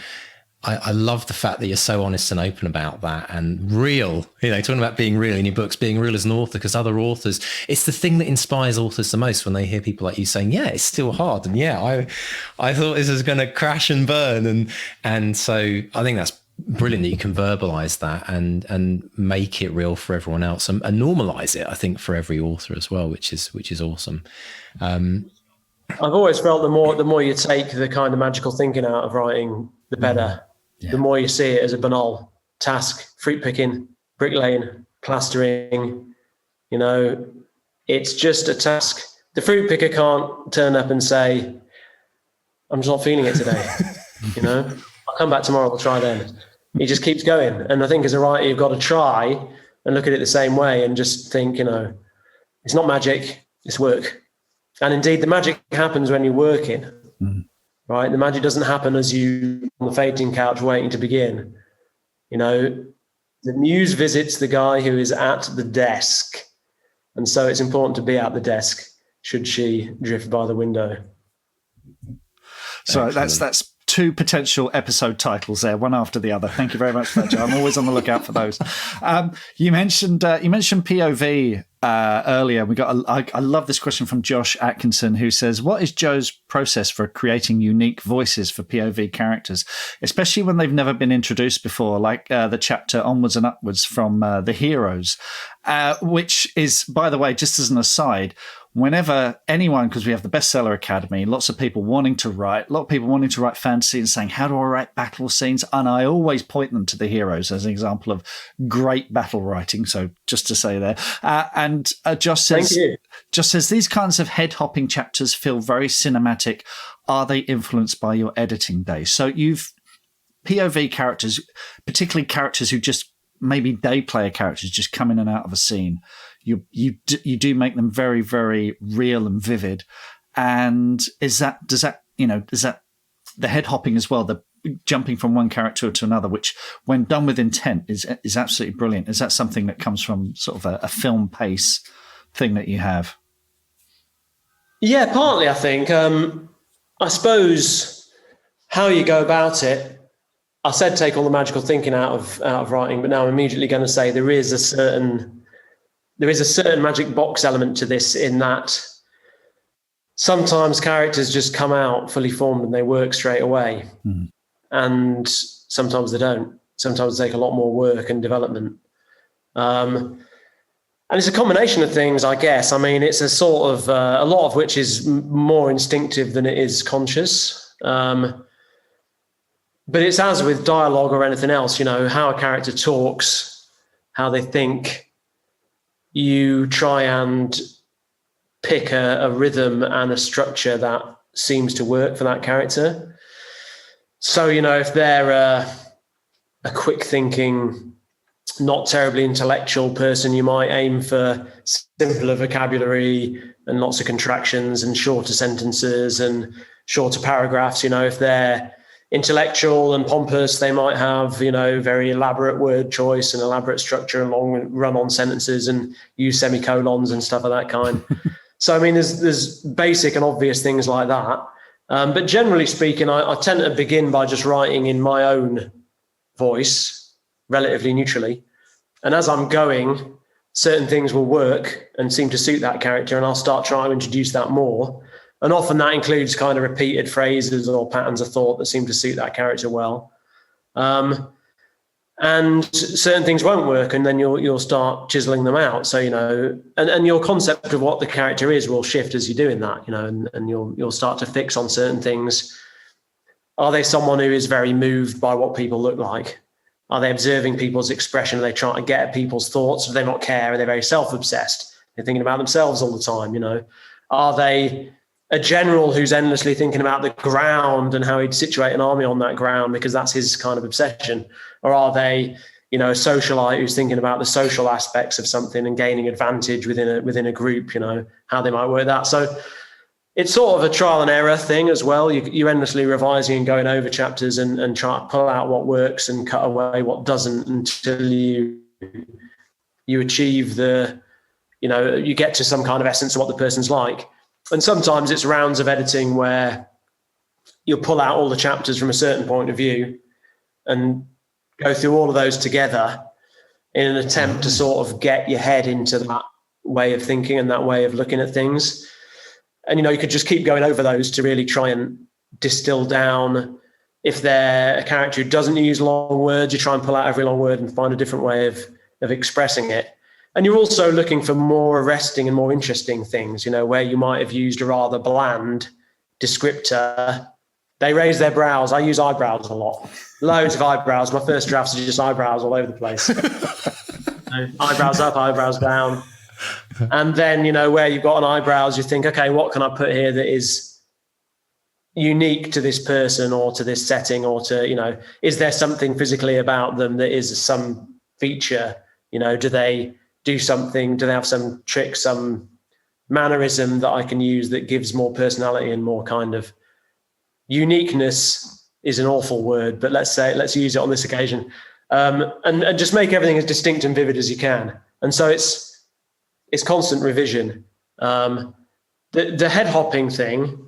I love the fact that you're so honest and open about that and real, you know, talking about being real in your books, being real as an author, because other authors, it's the thing that inspires authors the most when they hear people like you saying, yeah, it's still hard. And yeah, I thought this was going to crash and burn. And so I think that's brilliant that you can verbalize that and make it real for everyone else and normalize it, I think, for every author as well, which is awesome. I've always felt the more you take the kind of magical thinking out of writing, the better. Yeah. The more you see it as a banal task, fruit picking, bricklaying, plastering, you know, it's just a task. The fruit picker can't turn up and say, I'm just not feeling it today. You know, I'll come back tomorrow, I'll try then. He just keeps going. And I think as a writer, you've got to try and look at it the same way and just think, you know, it's not magic, it's work. And indeed, the magic happens when you're working. Right? The magic doesn't happen as you on the fainting couch waiting to begin. You know, the muse visits the guy who is at the desk And so it's important to be at the desk should she drift by the window. So Excellent. that's two potential episode titles there, one after the other. Thank you very much for that, Joe. I'm always on the lookout for those. You mentioned POV earlier. I love this question from Josh Atkinson, who says, "What is Joe's process for creating unique voices for POV characters, especially when they've never been introduced before, like the chapter Onwards and Upwards from The Heroes?" Which is, by the way, just as an aside, whenever anyone, because we have the Bestseller Academy, lots of people wanting to write, a lot of people wanting to write fantasy and saying, how do I write battle scenes? And I always point them to The Heroes as an example of great battle writing. So just to say there. And Josh says, these kinds of head-hopping chapters feel very cinematic. Are they influenced by your editing days? So you've POV characters, particularly characters who just maybe day player characters just come in and out of a scene. You do make them very, very real and vivid. And does that the head hopping as well, the jumping from one character to another, which when done with intent is absolutely brilliant. Is that something that comes from sort of a film pace thing that you have? Yeah, partly, I think. I suppose how you go about it, I said take all the magical thinking out of writing, but now I'm immediately going to say there is a certain magic box element to this, in that sometimes characters just come out fully formed and they work straight away. And sometimes they don't. Sometimes they take a lot more work and development. And it's a combination of things, I guess. I mean, it's a sort of, a lot of which is more instinctive than it is conscious. But it's as with dialogue or anything else, how a character talks, how they think. You try and pick a rhythm and a structure that seems to work for that character. So, if they're a quick thinking, not terribly intellectual person, you might aim for simpler vocabulary and lots of contractions and shorter sentences and shorter paragraphs. If they're intellectual and pompous, they might have, very elaborate word choice and elaborate structure and long run-on sentences and use semicolons and stuff of that kind. So, I mean, there's basic and obvious things like that. But generally speaking, I tend to begin by just writing in my own voice, relatively neutrally. And as I'm going, certain things will work and seem to suit that character, and I'll start trying to introduce that more. And often that includes kind of repeated phrases or patterns of thought that seem to suit that character well. And certain things won't work, and then you'll start chiseling them out. So, and your concept of what the character is will shift as you're doing that, and you'll start to fix on certain things. Are they someone who is very moved by what people look like? Are they observing people's expression? Are they trying to get at people's thoughts? Do they not care? Are they very self-obsessed? They're thinking about themselves all the time, Are they a general who's endlessly thinking about the ground and how he'd situate an army on that ground because that's his kind of obsession? Or are they, a socialite who's thinking about the social aspects of something and gaining advantage within a group, how they might work that? So it's sort of a trial and error thing as well. You're endlessly revising and going over chapters and trying to pull out what works and cut away what doesn't until you achieve you get to some kind of essence of what the person's like. And sometimes it's rounds of editing where you'll pull out all the chapters from a certain point of view and go through all of those together in an attempt to sort of get your head into that way of thinking and that way of looking at things. And, you could just keep going over those to really try and distill down. If they're a character who doesn't use long words, you try and pull out every long word and find a different way of expressing it. And you're also looking for more arresting and more interesting things, where you might have used a rather bland descriptor. They raise their brows. I use eyebrows a lot. Loads of eyebrows. My first drafts are just eyebrows all over the place. Eyebrows up, eyebrows down. And then, where you've got an eyebrows, you think, okay, what can I put here that is unique to this person or to this setting or to, is there something physically about them that is some feature? Do they do something? Do they have some trick, some mannerism that I can use that gives more personality and more kind of uniqueness is an awful word, but let's use it on this occasion. And just make everything as distinct and vivid as you can. And so it's it's constant revision. The head hopping thing,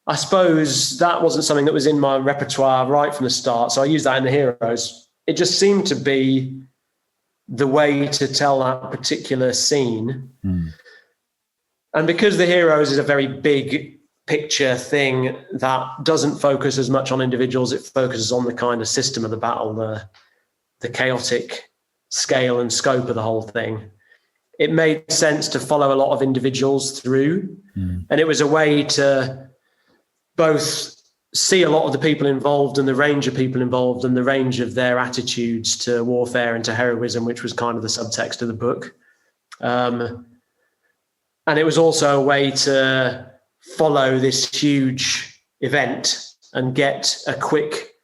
I suppose that wasn't something that was in my repertoire right from the start. So I used that in the heroes. It just seemed to be the way to tell that particular scene. And because the heroes is a very big picture thing that doesn't focus as much on individuals, it focuses on the kind of system of the battle, the chaotic scale and scope of the whole thing. It made sense to follow a lot of individuals through. And it was a way to both see a lot of the people involved and the range of people involved and the range of their attitudes to warfare and to heroism, which was kind of the subtext of the book. And it was also a way to follow this huge event and get a quick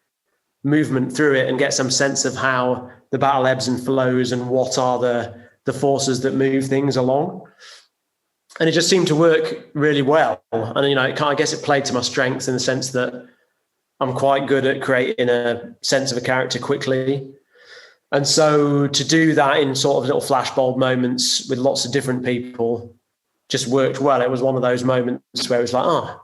movement through it and get some sense of how the battle ebbs and flows and what are the forces that move things along. And it just seemed to work really well. And, I guess it played to my strengths in the sense that I'm quite good at creating a sense of a character quickly. And so to do that in sort of little flashbulb moments with lots of different people just worked well. It was one of those moments where it was like,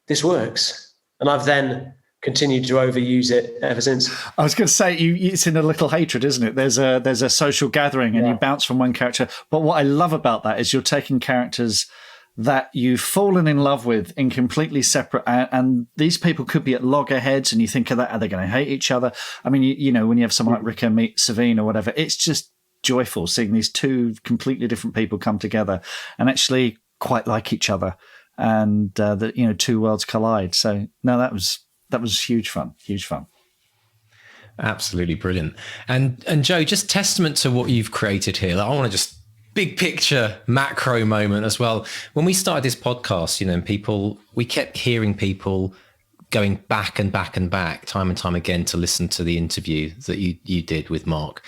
this works. And I've then continued to overuse it ever since. I was going to say, it's in A Little Hatred, isn't it? There's a social gathering and you bounce from one character. But what I love about that is you're taking characters that you've fallen in love with in completely separate, and these people could be at loggerheads, and you think of that, are they going to hate each other? I mean, when you have someone like Ricker meet Savine or whatever, it's just joyful seeing these two completely different people come together and actually quite like each other, and two worlds collide. So no, that was huge fun. Absolutely brilliant. And Joe, just testament to what you've created here. I want to just big picture macro moment as well. When we started this podcast, we kept hearing people going back and back and back time and time again to listen to the interview that you did with Mark.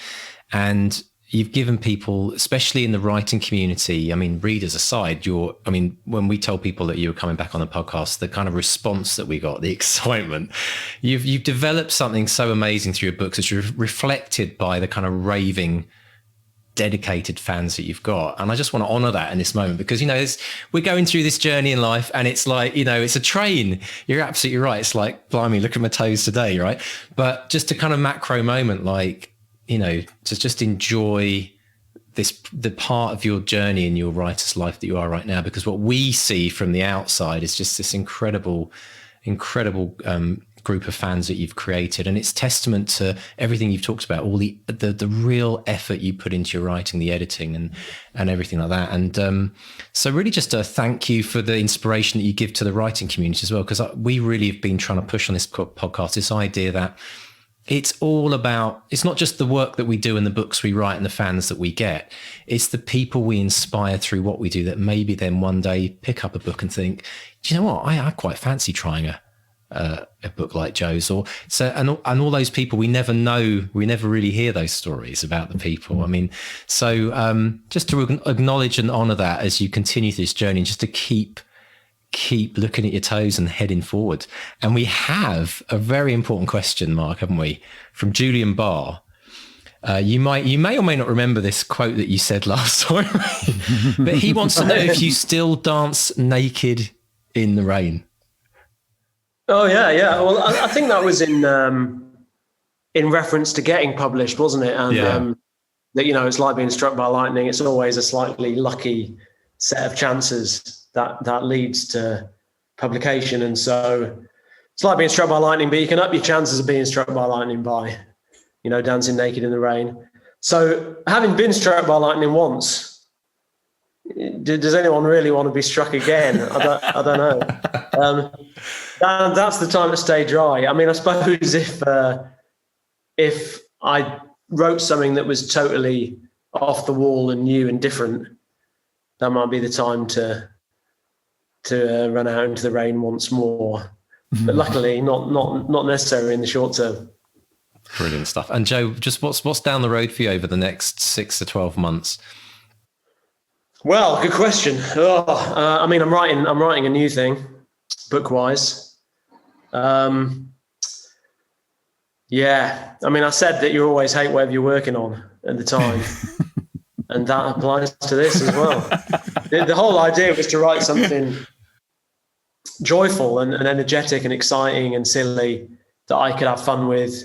And you've given people, especially in the writing community, readers aside, when we told people that you were coming back on the podcast, the kind of response that we got, the excitement, you've developed something so amazing through your books. It's reflected by the kind of raving, dedicated fans that you've got. And I just want to honor that in this moment, because, we're going through this journey in life and it's like, it's a train. You're absolutely right. It's like, blimey, look at my toes today. Right. But just a kind of macro moment, like, to just enjoy the part of your journey in your writer's life that you are right now, because what we see from the outside is just this incredible group of fans that you've created, and it's testament to everything you've talked about, all the real effort you put into your writing, the editing and everything like that. And so really just a thank you for the inspiration that you give to the writing community as well, because we really have been trying to push on this podcast this idea that it's all about, it's not just the work that we do and the books we write and the fans that we get. It's the people we inspire through what we do that maybe then one day pick up a book and think, do you know what? I quite fancy trying a book like Joe's. And all those people we never know, we never really hear those stories about the people. Just to acknowledge and honor that as you continue this journey, just to keep looking at your toes and heading forward. And we have a very important question, Mark, haven't we? From Julian Barr. You may or may not remember this quote that you said last time, but he wants to know if you still dance naked in the rain. Oh yeah. Well, I think that was in reference to getting published, wasn't it? And that it's like being struck by lightning. It's always a slightly lucky set of chances that leads to publication. And so it's like being struck by lightning, but you can up your chances of being struck by lightning by, dancing naked in the rain. So having been struck by lightning once, does anyone really want to be struck again? I don't know. That's the time to stay dry. I suppose if I wrote something that was totally off the wall and new and different, that might be the time to run out into the rain once more. But luckily, not necessarily in the short term. Brilliant stuff. And Joe, just what's down the road for you over the next 6 to 12 months? Well, good question. I'm writing a new thing, book-wise. I said that you always hate whatever you're working on at the time. And that applies to this as well. The whole idea was to write something joyful and energetic and exciting and silly that I could have fun with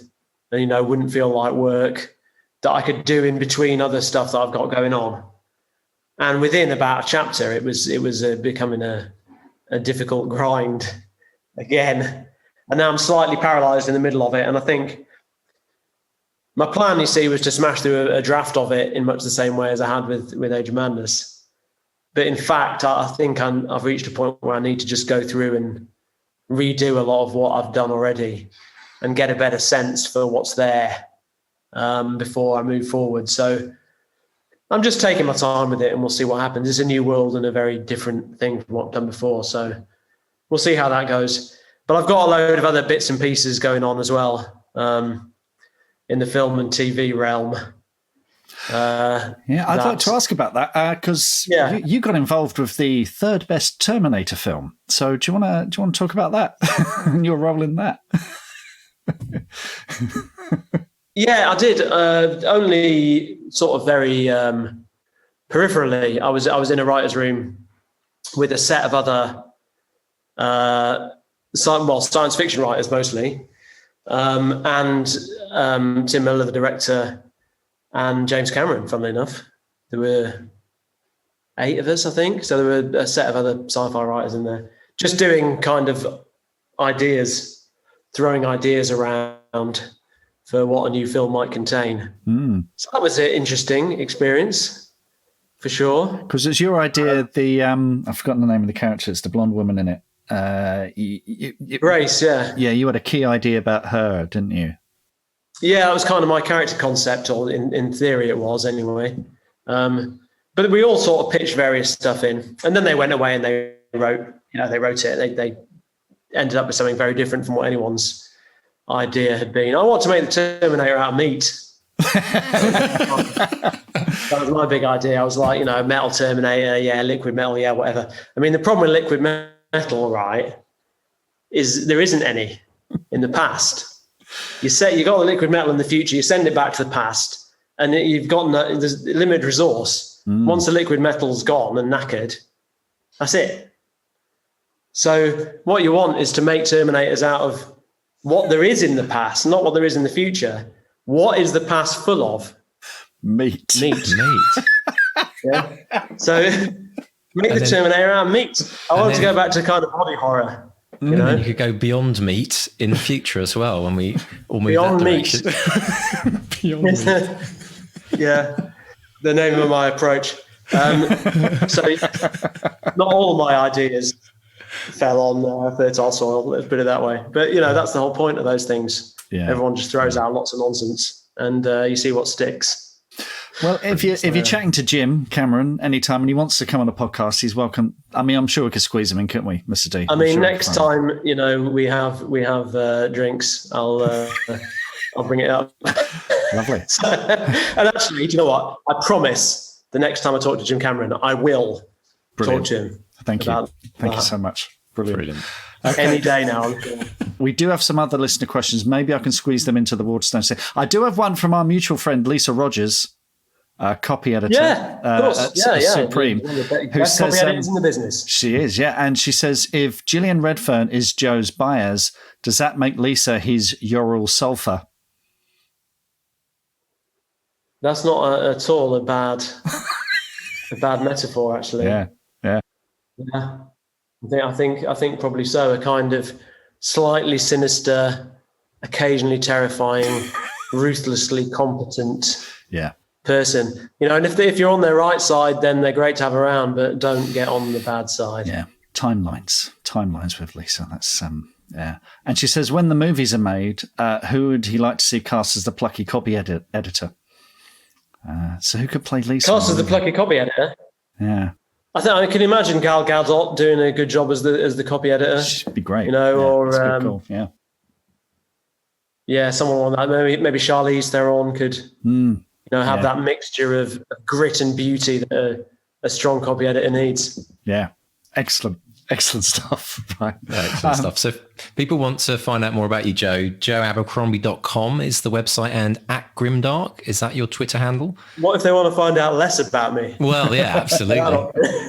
and, wouldn't feel like work, that I could do in between other stuff that I've got going on. And within about a chapter, it was becoming a difficult grind again. And now I'm slightly paralyzed in the middle of it. And I think my plan, you see, was to smash through a draft of it in much the same way as I had with Age of Madness. But in fact, I think I've reached a point where I need to just go through and redo a lot of what I've done already and get a better sense for what's there before I move forward. So I'm just taking my time with it, and we'll see what happens. It's a new world and a very different thing from what I've done before. So we'll see how that goes. But I've got a load of other bits and pieces going on as well in the film and TV realm. I'd like to ask about that because you got involved with the third best Terminator film. So do you want to talk about that and your role in that? Yeah, I did. Only sort of very peripherally. I was in a writer's room with a set of other science fiction writers mostly, and Tim Miller, the director, and James Cameron, funnily enough. There were 8 of us, I think. So there were a set of other sci-fi writers in there, just doing kind of ideas, throwing ideas around for what a new film might contain. So that was an interesting experience, for sure. Because it's your idea, I've forgotten the name of the character, it's the blonde woman in it. Grace, yeah. Yeah, you had a key idea about her, didn't you? Yeah, it was kind of my character concept, or in theory it was anyway. But we all sort of pitched various stuff in, and then they went away and they wrote it. They ended up with something very different from what anyone's idea had been. I want to make the Terminator out of meat. That was my big idea. I was like, metal Terminator, liquid metal, whatever. I mean, the problem with liquid metal, right, is there isn't any in the past. You got the liquid metal in the future, you send it back to the past, and you've got there's limited resource. Once the liquid metal's gone and knackered, that's it. So what you want is to make Terminators out of what there is in the past, not what there is in the future. What is the past full of? Meat. Yeah. So make the Terminator out of meat. I want to go back to kind of body horror. And you could go beyond meat in the future as well when we all move beyond that direction. Meat. Beyond meat. Yeah, the name of my approach. So not all my ideas fell on fertile soil, let's put it that way. But, that's the whole point of those things. Yeah. Everyone just throws out lots of nonsense and you see what sticks. Well, if you're chatting to Jim Cameron anytime and he wants to come on a podcast, he's welcome. I mean, I'm sure we could squeeze him in, couldn't we, Mr. D? I mean, sure next time, we have drinks, I'll bring it up. Lovely. And actually, do you know what? I promise the next time I talk to Jim Cameron, I will talk to him. Thank you. Thank you so much. Brilliant. Okay. Any day now. We do have some other listener questions. Maybe I can squeeze them into the Waterstone. I do have one from our mutual friend, Lisa Rogers, copy editor at Supreme, who says copy editors in the business. She is, yeah. And she says, if Gillian Redfern is Joe's Baez, does that make Lisa his Ural Sulphur? That's not at all a bad metaphor, actually. Yeah. I think probably so. A kind of slightly sinister, occasionally terrifying, ruthlessly competent person. And if you're on their right side, then they're great to have around, but don't get on the bad side. Yeah, timelines with Lisa. That's And she says, when the movies are made, who would he like to see cast as the plucky copy editor? So who could play Lisa? Cast as the plucky copy editor? Yeah. I can imagine Gal Gadot doing a good job as the copy editor. She'd be great. Or cool. someone on that. Maybe Charlize Theron could have that mixture of grit and beauty that a strong copy editor needs. Yeah, excellent. Excellent stuff. Right. Excellent stuff. So if people want to find out more about you, Joe, joeabercrombie.com is the website, and @Grimdark, is that your Twitter handle? What if they want to find out less about me? Well, yeah, absolutely.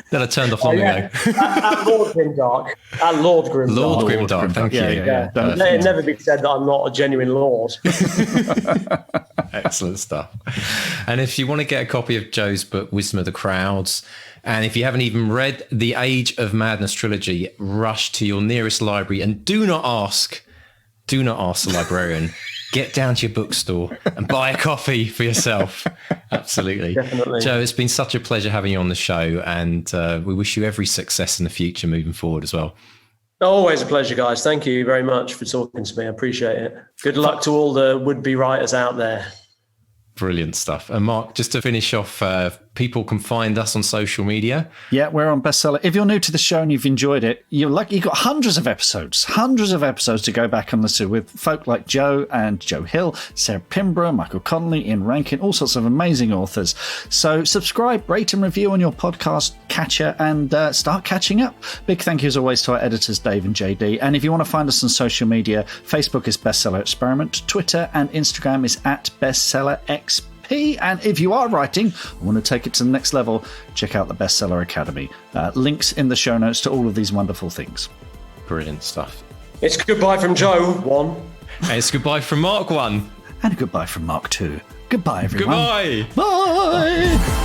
Then I turned off long ago. At Lord Grimdark. At Lord Grimdark. Lord Grimdark, thank you. Yeah. Let it never be said that I'm not a genuine lord. Excellent stuff. And if you want to get a copy of Joe's book, Wisdom of the Crowds, and if you haven't even read the Age of Madness trilogy, rush to your nearest library and do not ask the librarian. Get down to your bookstore and buy a copy for yourself. Absolutely. Definitely. Joe, it's been such a pleasure having you on the show, and we wish you every success in the future moving forward as well. Always a pleasure, guys. Thank you very much for talking to me. I appreciate it. Good luck to all the would-be writers out there. Brilliant stuff. And Mark, just to finish off, people can find us on social media. Yeah, we're on Bestseller. If you're new to the show and you've enjoyed it, you've got hundreds of episodes to go back and listen to with folk like Joe and Joe Hill, Sarah Pimborough, Michael Connolly, Ian Rankin, all sorts of amazing authors. So subscribe, rate and review on your podcast catcher, and start catching up. Big thank you as always to our editors, Dave and JD. And if you want to find us on social media, Facebook is Bestseller Experiment, Twitter and Instagram is @BestsellerXP. And if you are writing and want to take it to the next level, check out the Bestseller Academy. Links in the show notes to all of these wonderful things. Brilliant stuff. It's goodbye from Joe, 1. And it's goodbye from Mark, 1. And goodbye from Mark 2. Goodbye, everyone. Goodbye. Bye.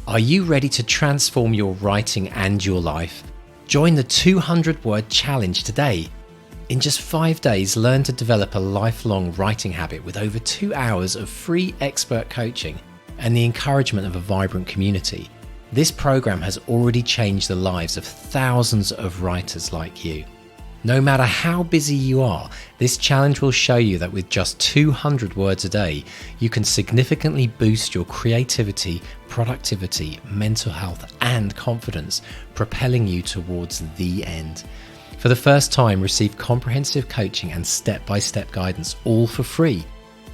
Are you ready to transform your writing and your life? Join the 200-word challenge today. In just 5 days, learn to develop a lifelong writing habit with over 2 hours of free expert coaching and the encouragement of a vibrant community. This program has already changed the lives of thousands of writers like you. No matter how busy you are, this challenge will show you that with just 200 words a day, you can significantly boost your creativity, productivity, mental health, and confidence, propelling you towards the end. For the first time, receive comprehensive coaching and step-by-step guidance, all for free.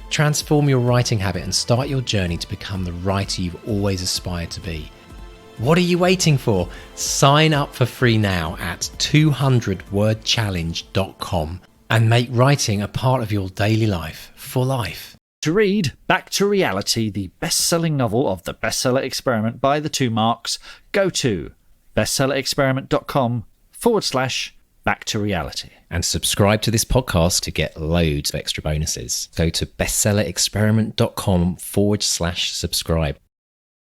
Transform your writing habit and start your journey to become the writer you've always aspired to be. What are you waiting for? Sign up for free now at 200wordchallenge.com and make writing a part of your daily life for life. To read Back to Reality, the best-selling novel of the Bestseller Experiment by the two Marks, go to bestsellerexperiment.com/Back to Reality. And subscribe to this podcast to get loads of extra bonuses. Go to bestsellerexperiment.com/subscribe.